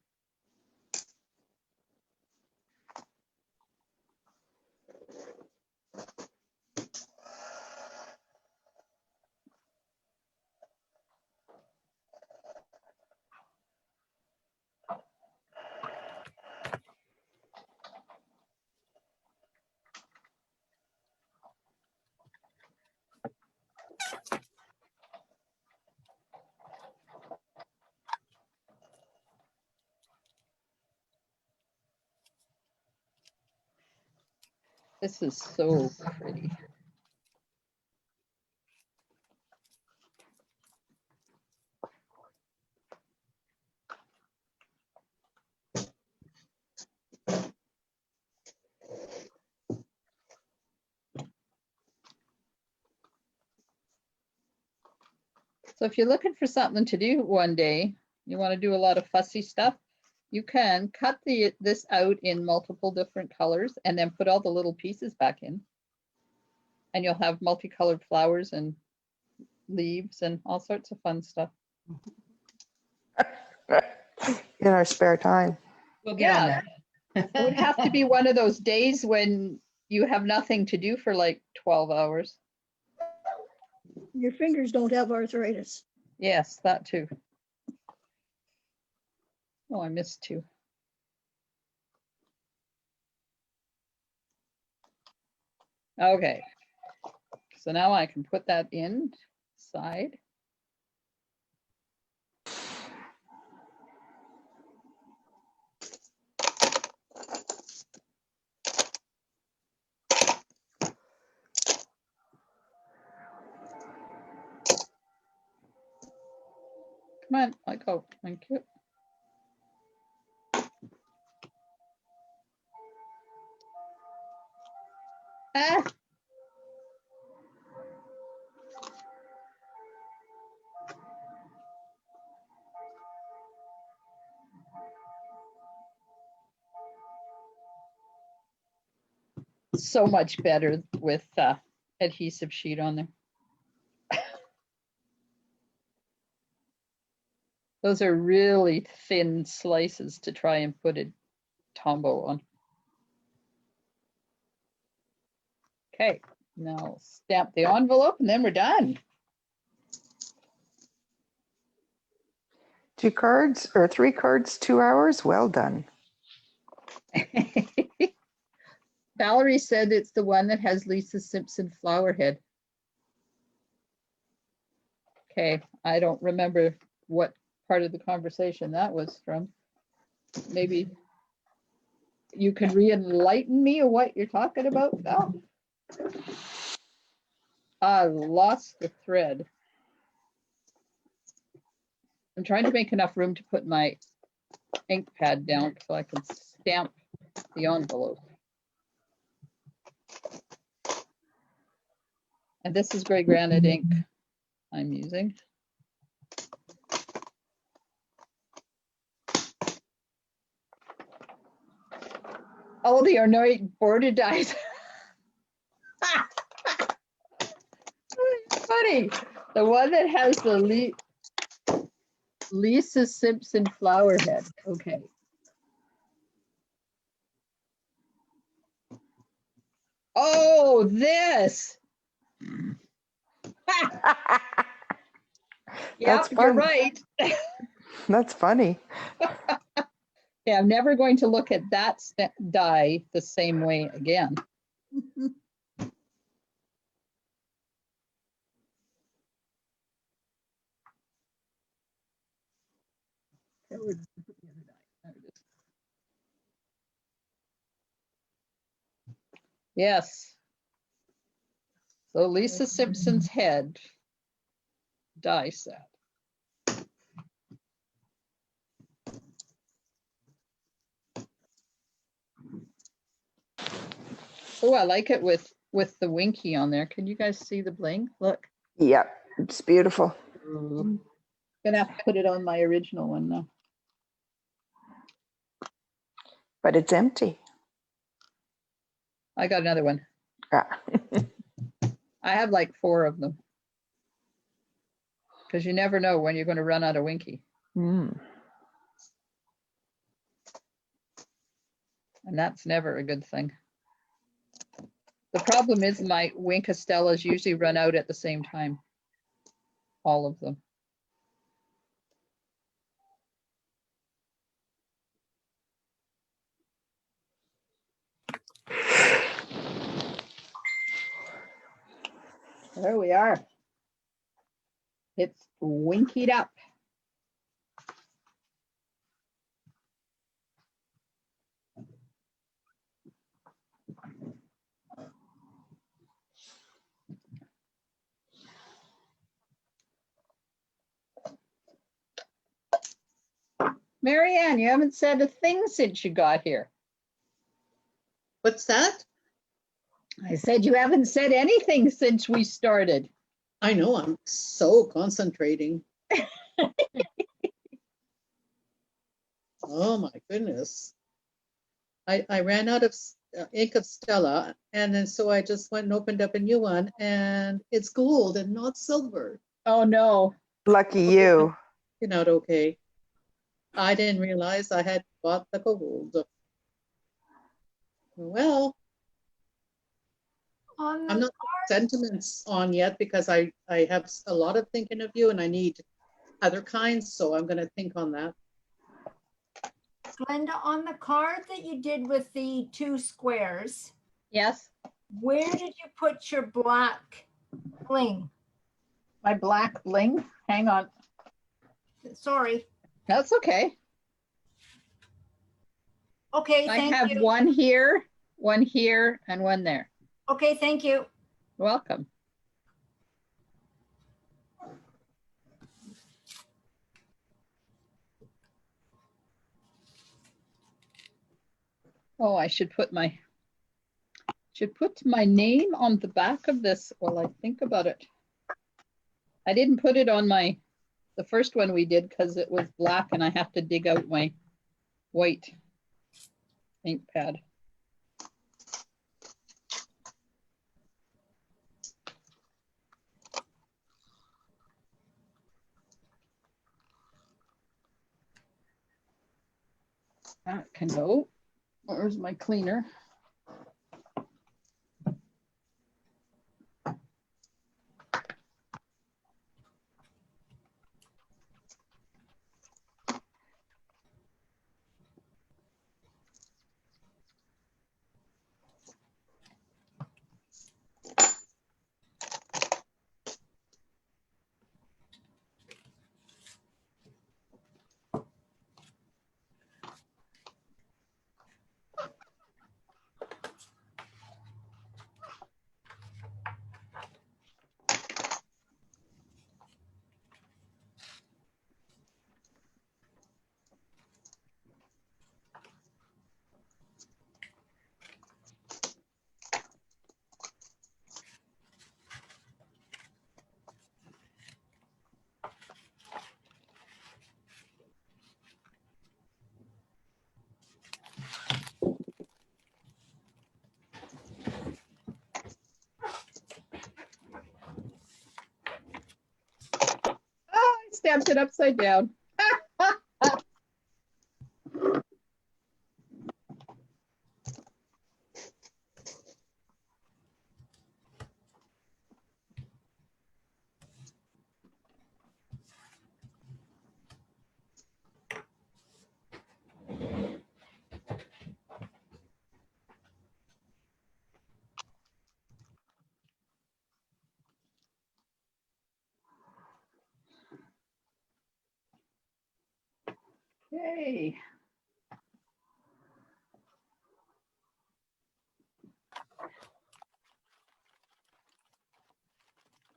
This is so pretty. So if you're looking for something to do one day, you want to do a lot of fussy stuff, you can cut this out in multiple different colors and then put all the little pieces back in. And you'll have multicolored flowers and leaves and all sorts of fun stuff. In our spare time. We'll get on Yeah, that. it would have to be one of those days when you have nothing to do for like 12 hours. Your fingers don't have arthritis. Yes, that too. Oh, I missed two. Okay. So now I can put that inside. Come on, let go. Thank you. Ah. So much better with adhesive sheet on there. Those are really thin slices to try and put a tombow on. Okay, now stamp the envelope and then we're done. 2 cards or 3 cards, 2 hours. Well done. Valerie said it's the one that has Lisa Simpson flower head. Okay, I don't remember what part of the conversation that was from. Maybe you can re-enlighten me of what you're talking about, Val? I lost the thread. I'm trying to make enough room to put my ink pad down so I can stamp the envelope. And this is gray granite ink I'm using. Oh, the Ornoit border dies. Funny. The one that has the Lisa Simpson flower head. Okay. Oh, this. That's Yep, you're fun. right. That's funny. Yeah, I'm never going to look at that die the same way again. Yes. So Lisa Simpson's head die set. Oh, I like it with the winky on there. Can you guys see the bling? Look. Yep, it's beautiful. Gonna have to put it on my original one now. But it's empty. I got another one. Ah. I have like 4 of them. Because you never know when you're going to run out of winky. Mm. And that's never a good thing. The problem is my Winkastellas usually run out at the same time. All of them. There we are. It's winkied up. Marianne, you haven't said a thing since you got here. What's that? I said you haven't said anything since we started. I know, I'm so concentrating. Oh my goodness. I ran out of ink of Stella, and then so I just went and opened up a new one, and it's gold and not silver. Oh no. Lucky you. You're not okay. I didn't realize I had bought the gold. Well, On I'm the not sentiments on yet because I have a lot of thinking of you and I need other kinds, so I'm going to think on that. Glenda, on the card that you did with the 2 squares, Yes. Where did you put your black bling? My black bling. Hang on. Sorry. That's okay. Okay, I thank have you. one here, and one there. Okay, thank you. Welcome. Oh, I should put my name on the back of this while I think about it. I didn't put it on the first one we did because it was black and I have to dig out my white ink pad. That can go. Where's my cleaner? I stamped it upside down. Yay.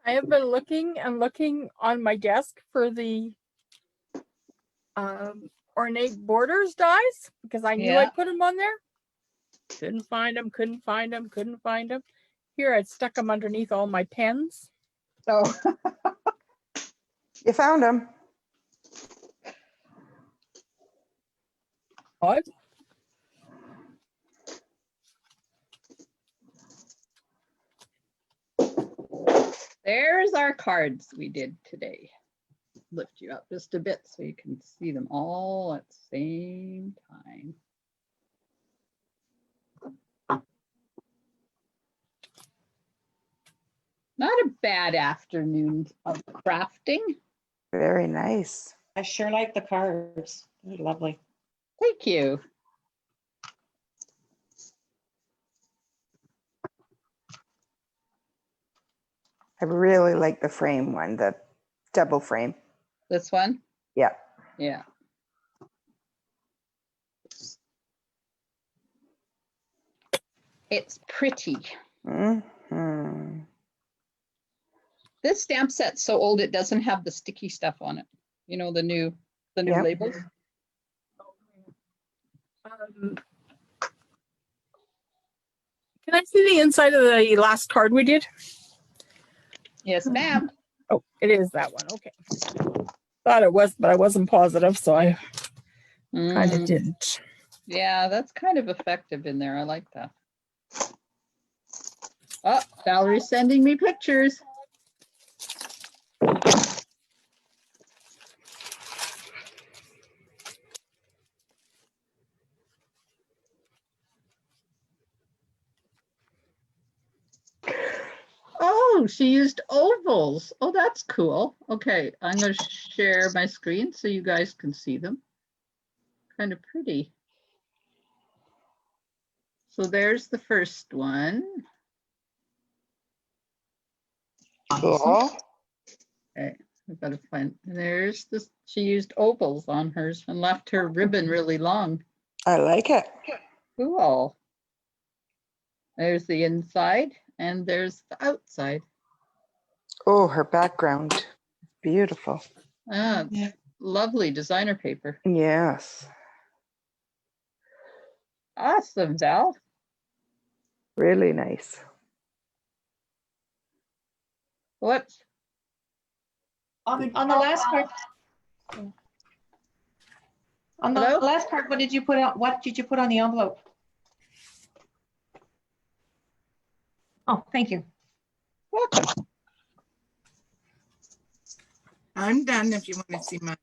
I have been looking and looking on my desk for the ornate borders dies because I knew Yeah. I'd put them on there. Couldn't find them, couldn't find them, couldn't find them. Here, I'd stuck them underneath all my pens. Oh, You found them. What? there's our cards we did today. Lift you up just a bit so you can see them all at the same time. Not a bad afternoon of crafting. Very nice. I sure like the cards. They're lovely. Thank you. I really like the frame one, the double frame. This one? Yeah. Yeah. It's pretty. Mm-hmm. This stamp set's so old it doesn't have the sticky stuff on it. You know, the new Yep. labels. Can I see the inside of the last card we did? Yes, ma'am. Oh, it is that one. Okay. Thought it was, but I wasn't positive, so I kind of didn't. Yeah, that's kind of effective in there. I like that. Oh, Valerie's sending me pictures. Oh, she used ovals. Oh, that's cool. Okay, I'm going to share my screen so you guys can see them. Kind of pretty. So there's the first one. Cool. Okay, I've got to find, there's this, she used opals on hers and left her ribbon really long. I like it. Cool. There's the inside and there's the outside. Oh, her background. Beautiful. Ah, it's lovely designer paper. Yes. Awesome, Val. Really nice. Whoops. On the last part. On the Hello? last part, what did you put on the envelope? Oh, thank you. Welcome. I'm done if you want to see my.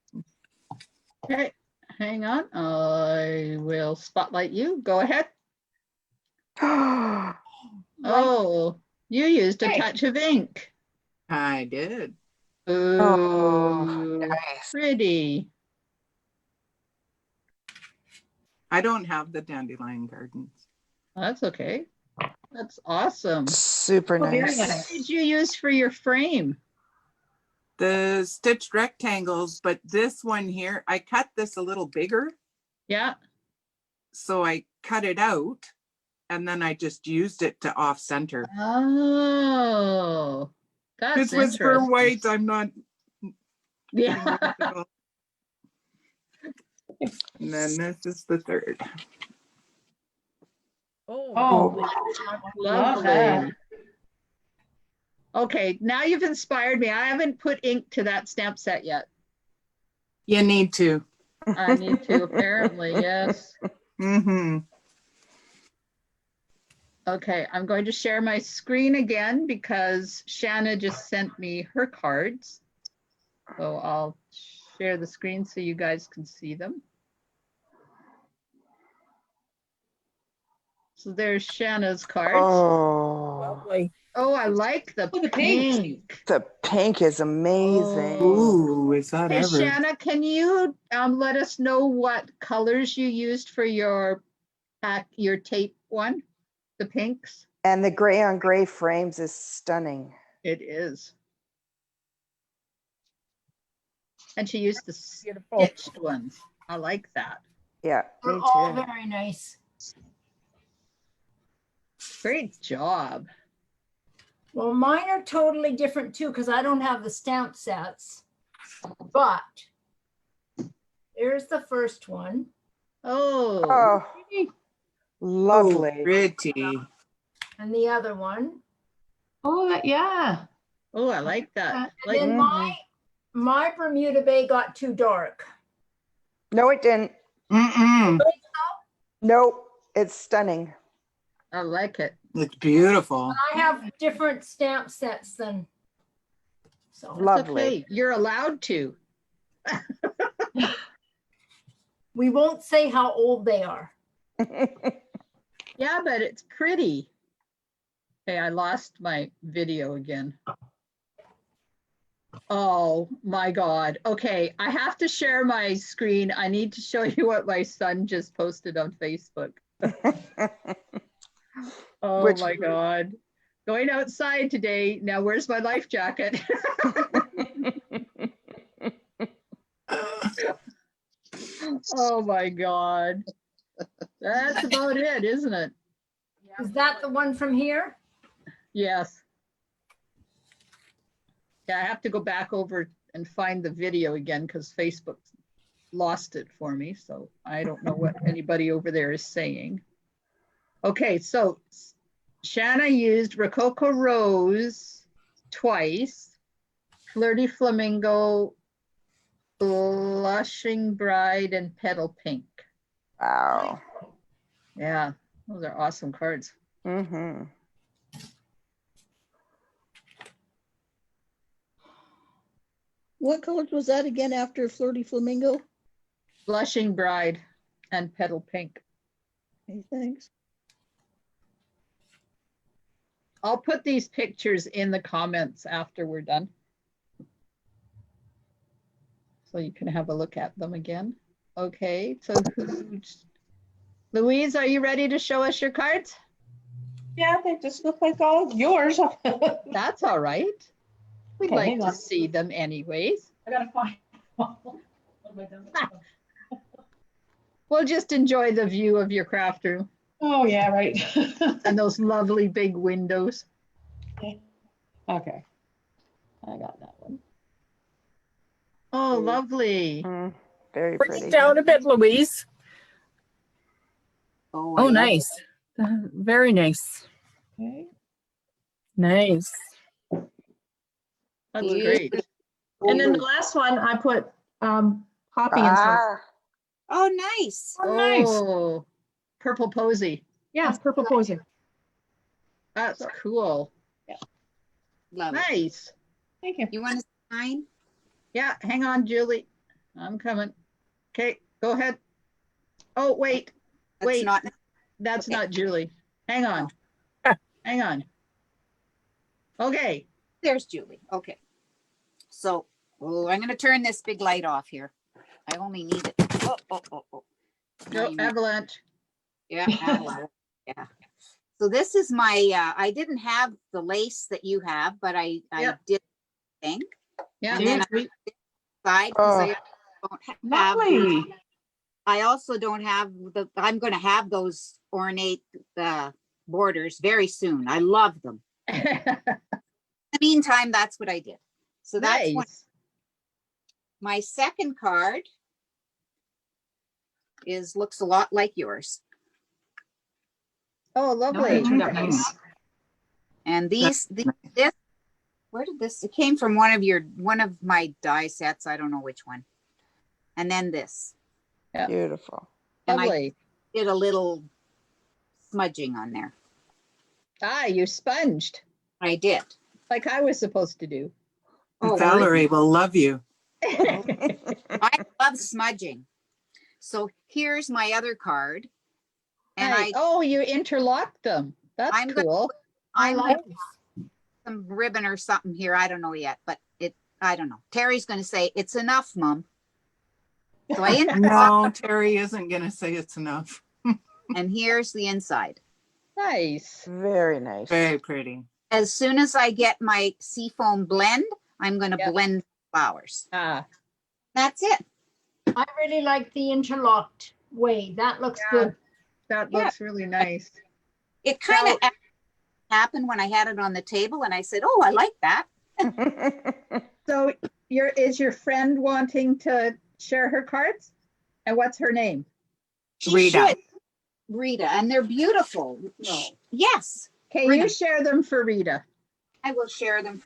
Okay, hang on. I will spotlight you. Go ahead. Oh, you used a Hey. touch of ink. I did. Ooh, Oh, nice. pretty. I don't have the dandelion gardens. That's okay. That's awesome. Super Oh, very nice. What nice. did you use for your frame? The stitched rectangles, but this one here, I cut this a little bigger. Yeah. So I cut it out and then I just used it to off center. Oh, that's This was for interesting. white. I'm not. Yeah. And then this is the third. Oh, Oh, love that. Lovely. Okay, now you've inspired me. I haven't put ink to that stamp set yet. You need to. I need to, apparently, yes. Mm-hmm. Okay, I'm going to share my screen again because Shanna just sent me her cards. So I'll share the screen so you guys can see them. So there's Shanna's cards. Oh, lovely. Oh, I like the Oh, the pink. pink. the pink is amazing. Ooh, is that Hey, ever? Shanna, can you let us know what colors you used for your tape one, the pinks? And the gray on gray frames is stunning. It is. And she used the Beautiful. stitched ones. I like that. Yeah, They're me all too. very nice. Great job. Well, mine are totally different too, because I don't have the stamp sets. But there's the first one. Oh, Oh, Oh, lovely. pretty. And the other one. Oh, that, yeah. oh, I like that. And Like, then my Bermuda Bay got too dark. No, it didn't. Mm-mm. Nope, it's stunning. I like it. It's beautiful. I have different stamp sets than, so. It's Lovely. okay. You're allowed to. We won't say how old they are. Yeah, but it's pretty. Hey, I lost my video again. Oh my God. Okay, I have to share my screen. I need to show you what my son just posted on Facebook. Oh Which- my God. Going outside today. Now, where's my life jacket? Oh my God. That's about it, isn't it? Is that the one from here? Yes. Yeah, I have to go back over and find the video again because Facebook lost it for me. So I don't know what anybody over there is saying. Okay, so Shanna used Rococo Rose twice, Flirty Flamingo, Blushing Bride, and Petal Pink. Wow. Yeah, those are awesome cards. Mm-hmm. What colors was that again after Flirty Flamingo? Blushing Bride and Petal Pink. Okay, thanks. I'll put these pictures in the comments after we're done. So you can have a look at them again. Okay, so Louise, are you ready to show us your cards? Yeah, they just look like all of yours. That's all right. We'd Okay, like hang to on. see them anyways. I gotta find. What have I done? We'll just enjoy the view of your craft room Oh, yeah, right. and those lovely big windows. Okay. I got that one. Oh, lovely. Very Bring pretty. it down a bit, Louise. Oh, Oh, I love nice. Very nice. Okay. Nice. That's Beautiful. great. And then the last one, I put poppy inside. Ah, Oh, nice. Oh, nice. Oh, purple posy. Yeah, purple posy. That's cool. Love it. Nice. Thank you. You want to sign? Yeah, hang on, Julie. I'm coming. Okay, go ahead. Oh, wait, That's wait. not. That's Okay. not Julie. Hang on. Hang on. Okay. There's Julie. Okay. So, oh, I'm going to turn this big light off here. I only need it. Oh, oh, oh, oh. Now No, you know. avalanche. Yeah. avalanche. Yeah. So this is my, I didn't have the lace that you have, but I Yep. did think. Yeah. And then Sweet. side, because I don't have Lovely. I also don't have I'm going to have those ornate borders very soon. I love them. In the meantime, that's what I did. So that's one. Nice. My second card looks a lot like yours. Oh, No, lovely. it turned out nice. And this, where did this? It came from one of my die sets. I don't know which one. And then this. beautiful. And I Lovely. did a little smudging on there. Ah, you sponged I did. like I was supposed to do. Oh, really? Valerie will love you. I love smudging. So here's my other card. And Nice. Oh, you interlocked them. That's I'm gonna- cool. I I'm like some ribbon or something here. I don't know yet, but I don't know. Terry's going to say it's enough, Mom. So I interlocked, No, Terry isn't going to say it's enough. and here's the inside. Nice. Very nice. Very pretty. As soon as I get my seafoam blend, I'm going to Yep. blend flowers. Ah, That's it. I really like the interlocked way. That looks Yeah. good. that Yeah. looks really nice. It kind of happened when I had it on the table, and I said, "Oh, I like that." So is your friend wanting to share her cards? And what's her name? She Rita. should. Rita, and they're beautiful. No. Yes, Okay, Rita. you share them for Rita. I will share them.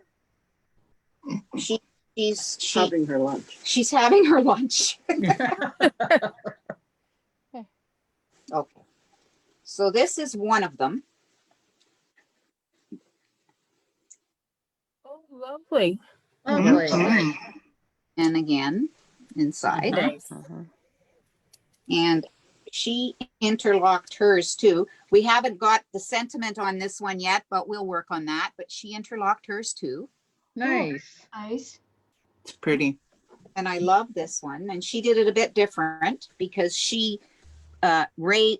She's Having her lunch. she's having her lunch. Okay. So this is one of them. Oh, lovely. Lovely. Mhm. And again, inside. Nice. And she interlocked hers too. We haven't got the sentiment on this one yet, but we'll work on that. But she interlocked hers too. Nice. Nice. It's pretty. And I love this one. And she did it a bit different because she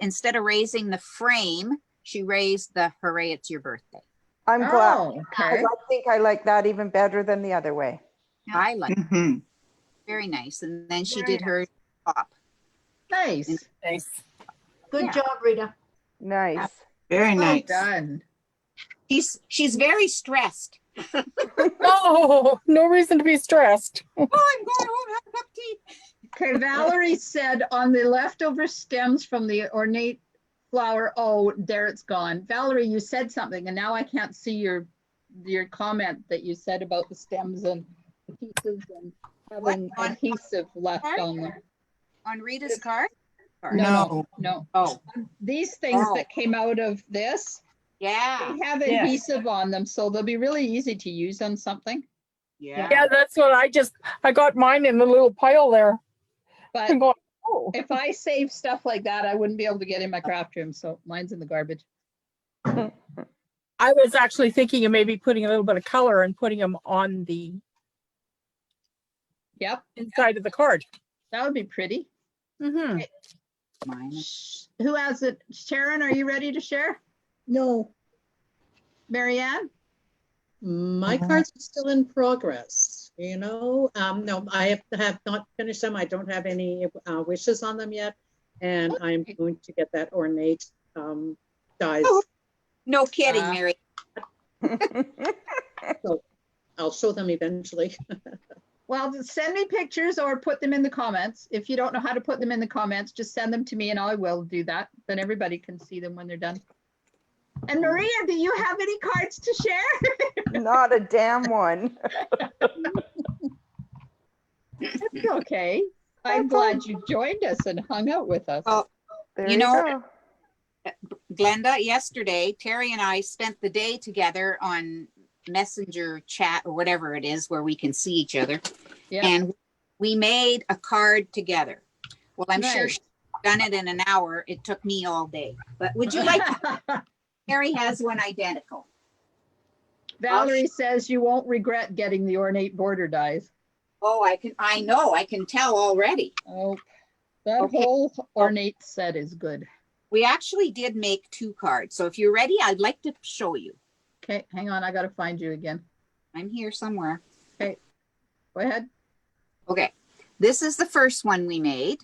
instead of raising the frame, she raised the "Hooray, it's your birthday." I'm glad. Oh, okay. I think I like that even better than the other way. I like it. Mhm. Very nice. And then she Very did her top. Nice. Nice. Good Yeah. job, Rita. Nice. Very Well nice. done. She's very stressed. Oh, no reason to be stressed. Oh, I'm going home to have a cup of tea. Okay, Valerie said on the leftover stems from the ornate flower, oh, there it's gone. Valerie, you said something and now I can't see your comment that you said about the stems and the pieces and having What? adhesive left on them. On Rita's card? No. Oh, These things Oh. that came out of this, yeah. they have Yeah. adhesive on them, so they'll be really easy to use on something. Yeah. Yeah, that's what I got mine in the little pile there. But I'm going, oh. if I save stuff like that, I wouldn't be able to get in my craft room, so mine's in the garbage. I was actually thinking of maybe putting a little bit of color and putting them on the Yep, inside of the card. that would be pretty. Mm-hmm. Mine. Who has it? Sharon, are you ready to share? No, Marianne? My cards are still in progress, no, I have not finished them. I don't have any wishes on them yet. And I'm going to get that ornate dies. Oh, no kidding, Ah. Mary. So I'll show them eventually. Well, send me pictures or put them in the comments. If you don't know how to put them in the comments, just send them to me and I will do that. Then everybody can see them when they're done. And Maria, do you have any cards to share? Not a damn one. It's okay. I'm glad you joined us and hung out with us. Well, There You you know- go. Glenda, yesterday, Terry and I spent the day together on Messenger chat or whatever it is where we can see each other. Yeah. And we made a card together. Well, I'm sure Nice. she's done it in an hour. It took me all day. But would you like to? Terry has one identical. Valerie says you won't regret getting the ornate border dies. Oh, I know, I can tell already. Oh, that Okay. whole ornate set is good. We actually did make 2 cards. So if you're ready, I'd like to show you. Okay, hang on. I got to find you again. I'm here somewhere. Go ahead. Okay. This is the first one we made.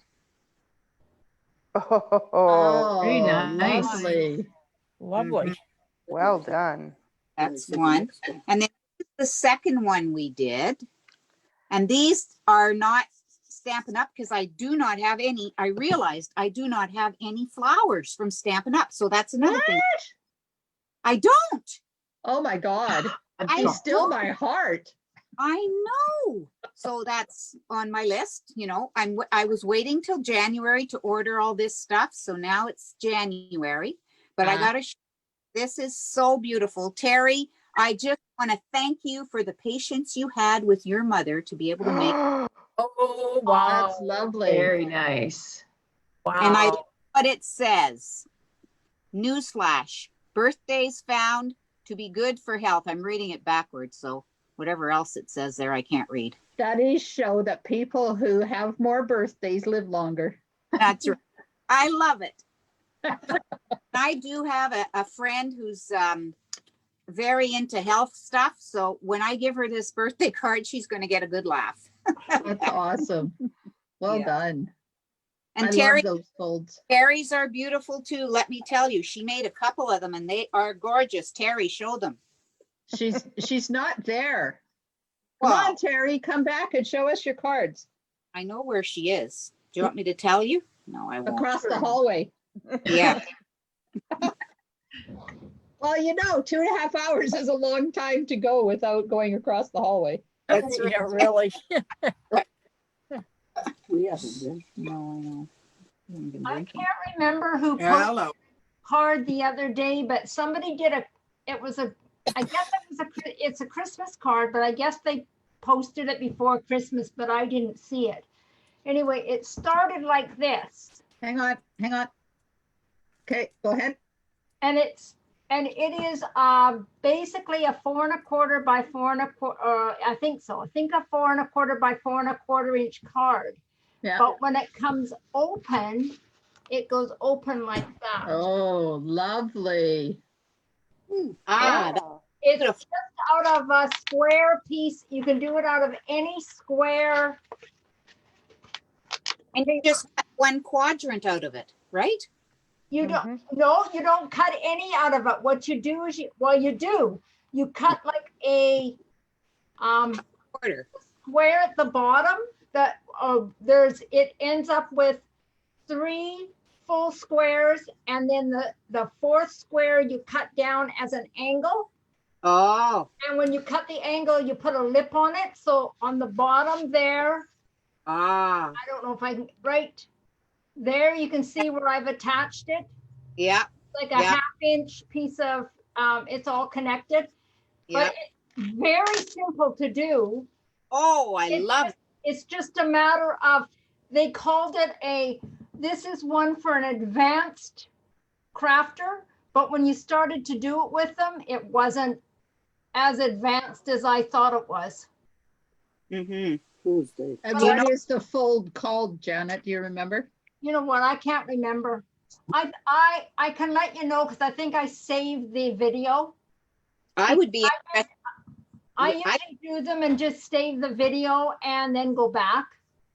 Oh, Very nice. Lovely. Lovely. well done. That's one. And then this is the second one we did. And these are not Stampin' Up because I do not have any. I realized I do not have any flowers from Stampin' Up. So that's another thing. I don't. Oh my God. I She's still don't. my heart. I know. So that's on my list. I was waiting till January to order all this stuff. So now it's January, but I Ah. gotta, this is so beautiful. Terry, I just want to thank you for the patience you had with your mother to be able to make, Oh, Wow. That's wow. lovely. Very nice. and I Wow. what it says. Newsflash, birthdays found to be good for health. I'm reading it backwards. So whatever else it says there, I can't read. Studies show that people who have more birthdays live longer. That's right. I love it. I do have a friend who's very into health stuff. So when I give her this birthday card, she's going to get a good laugh. That's awesome. Well Yeah. done. And I Terry, love those folds. Terry's are beautiful too. Let me tell you, she made a couple of them and they are gorgeous. Terry, show them. She's not there. Come Well, on, Terry, come back and show us your cards I know where she is. Do you want me to tell you? No, I won't. across the hallway. Yeah. Well, 2.5 hours is a long time to go without going across the hallway. That's right. Yeah, really. We haven't been. No, I know. I haven't been I drinking. can't remember who Yeah, posted hello. card the other day, but somebody did I guess it's a Christmas card, but I guess they posted it before Christmas, but I didn't see it. Anyway, it started like this, Hang on. Okay, go ahead. and it is basically a 4 1/4 by 4 1/4. I think so. I think a 4 1/4 by 4 1/4 inch card. Yeah. But when it comes open, it goes open like that. Oh, lovely. Ah, It's just out of a square piece. You can do it out of any square. and you just cut one quadrant out of it, right? You don't, no, you don't cut any out of it. What you do is you do. You cut like a Quarter. square at the bottom that it ends up with 3 full squares, and then the 4th square you cut down as an angle. Oh, And when you cut the angle, you put a lip on it. So on the bottom there, ah, I don't know if I can, right there, you can see where I've attached it. yeah, Like a Yeah. 1/2 inch piece of, it's all connected. yeah. But it's very simple to do. Oh, I It's love just- It's just a matter of, they called it this is one for an advanced crafter, but when you started to do it with them, it wasn't as advanced as I thought it was. Mm-hmm. Tuesday. And Do you what is the fold called, Janet? Do you remember? You know what? I can't remember. I can let you know because I think I saved the video. I would be I Yeah, usually do them and just save the video and then go back.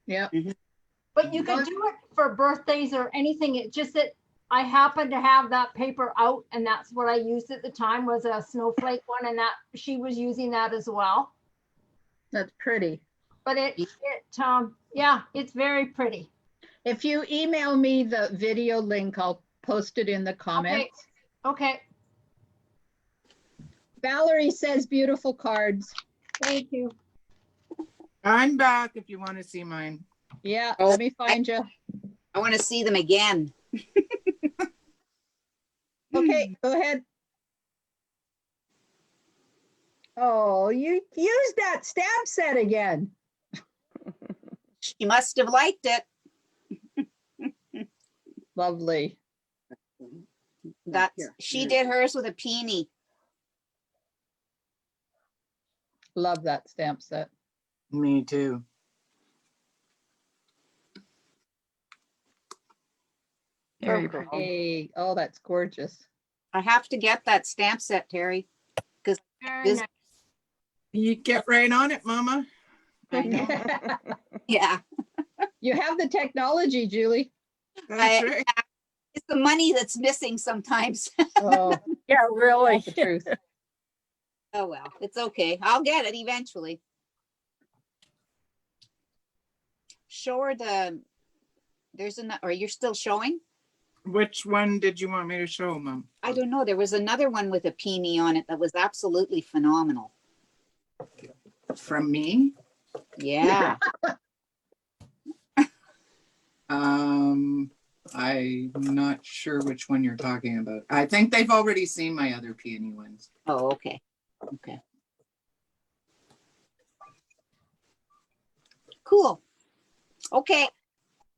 Yeah. But you could do it for birthdays or anything. It's just that I happened to have that paper out and that's what I used at the time was a snowflake one and that she was using that as well. That's pretty. But yeah, it's very pretty. If you email me the video link, I'll post it in the comments. Okay, Valerie says beautiful cards. thank you. I'm back if you want to see mine. Yeah, Oh, let me find you. I want to see them again. Okay, go ahead. Oh, you used that stamp set again. She must have liked it. Lovely. She did hers with a peony. Love that stamp set. Me too. Very cool. pretty. Oh, that's gorgeous. I have to get that stamp set, Terry. Very This- nice. You get right on it, Mama. I know. Yeah, You have the technology, Julie. That's right. it's the money that's missing sometimes. Oh, Yeah, really. that's the truth. Oh, well, it's okay. I'll get it eventually. Show her or you're still showing? Which one did you want me to show, Mom? I don't know. There was another one with a peony on it that was absolutely phenomenal. From me? Yeah. I'm not sure which one you're talking about. I think they've already seen my other peony ones. Oh, okay. Okay. Cool. Okay.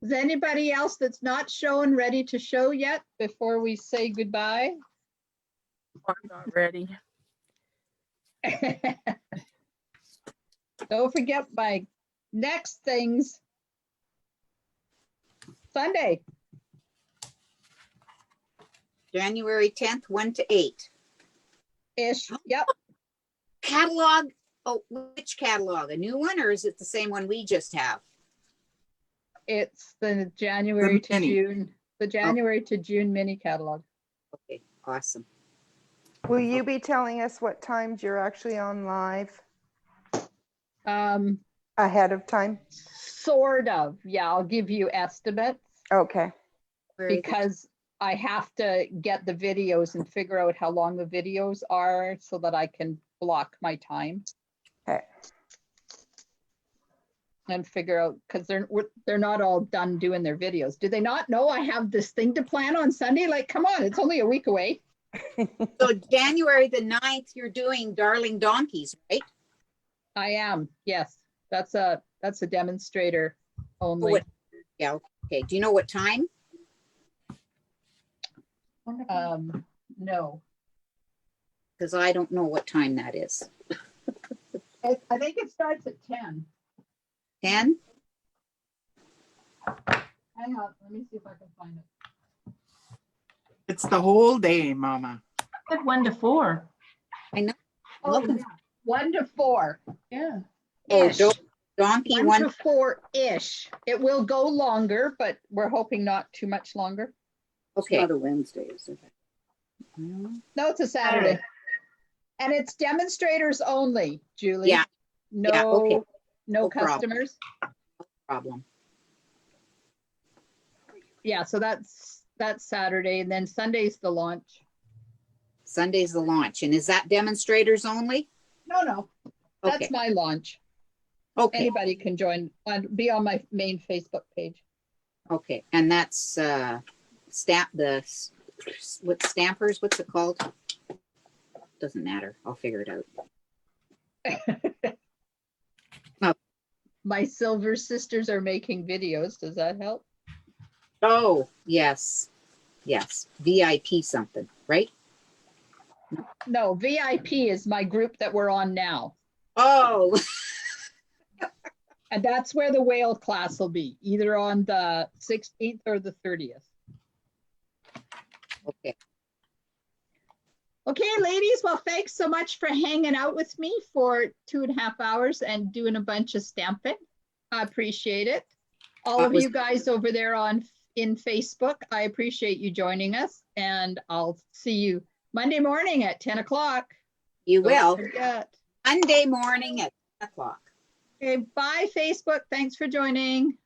Is anybody else that's not showing ready to show yet before we say goodbye? I'm not ready. Don't forget my next things. Sunday. January 10th, 1 to 8. Ish. Yep. Catalog. Oh, which catalog? A new one or is it the same one we just have? It's the January to mini. June, the January to June mini catalog. Okay, awesome. Will you be telling us what times you're actually on live ahead of time? Sort of. Yeah, I'll give you estimates Okay. because I have to get the videos and figure out how long the videos are so that I can block my time. Okay. And figure out, because they're not all done doing their videos. Do they not know I have this thing to plan on Sunday? Like, come on, it's only a week away. So January the 9th, you're doing Darling Donkeys, right? I am, yes. That's a demonstrator only. What- Yeah, okay. Do you know what time? No. Because I don't know what time that is. I think it starts at 10. 10? Hang on, let me see if I can find it. It's the whole day, Mama. At 1 to 4. Oh, Looking- yeah. 1 to 4. Yeah. Oh, Ish. Donkey 1 to one. 4-ish. It will go longer, but we're hoping not too much longer. Okay. Not a Wednesday, is it? No, it's a Saturday. And it's demonstrators only, Julie. Yeah. No, Yeah, okay. no No problem. customers. Problem. Yeah, so that's Saturday, and then Sunday's the launch. Sunday's the launch. And is that demonstrators only? No, that's Okay. my launch. Okay. Anybody can join and be on my main Facebook page. Okay. And that's what stampers, what's it called? Doesn't matter. I'll figure it out. My Silver Sisters are making videos. Does that help? Oh, yes. Yes. VIP something, right? No, VIP is my group that we're on now. Oh, And that's where the whale class will be, either on the 16th or the 30th. okay. Okay, ladies, well, thanks so much for hanging out with me for 2.5 hours and doing a bunch of stamping. I appreciate it. All That of was- you guys over there in Facebook, I appreciate you joining us, and I'll see you Monday morning at 10 o'clock. You Don't will. forget. Monday morning at 10 o'clock. Okay, bye, Facebook. Thanks for joining.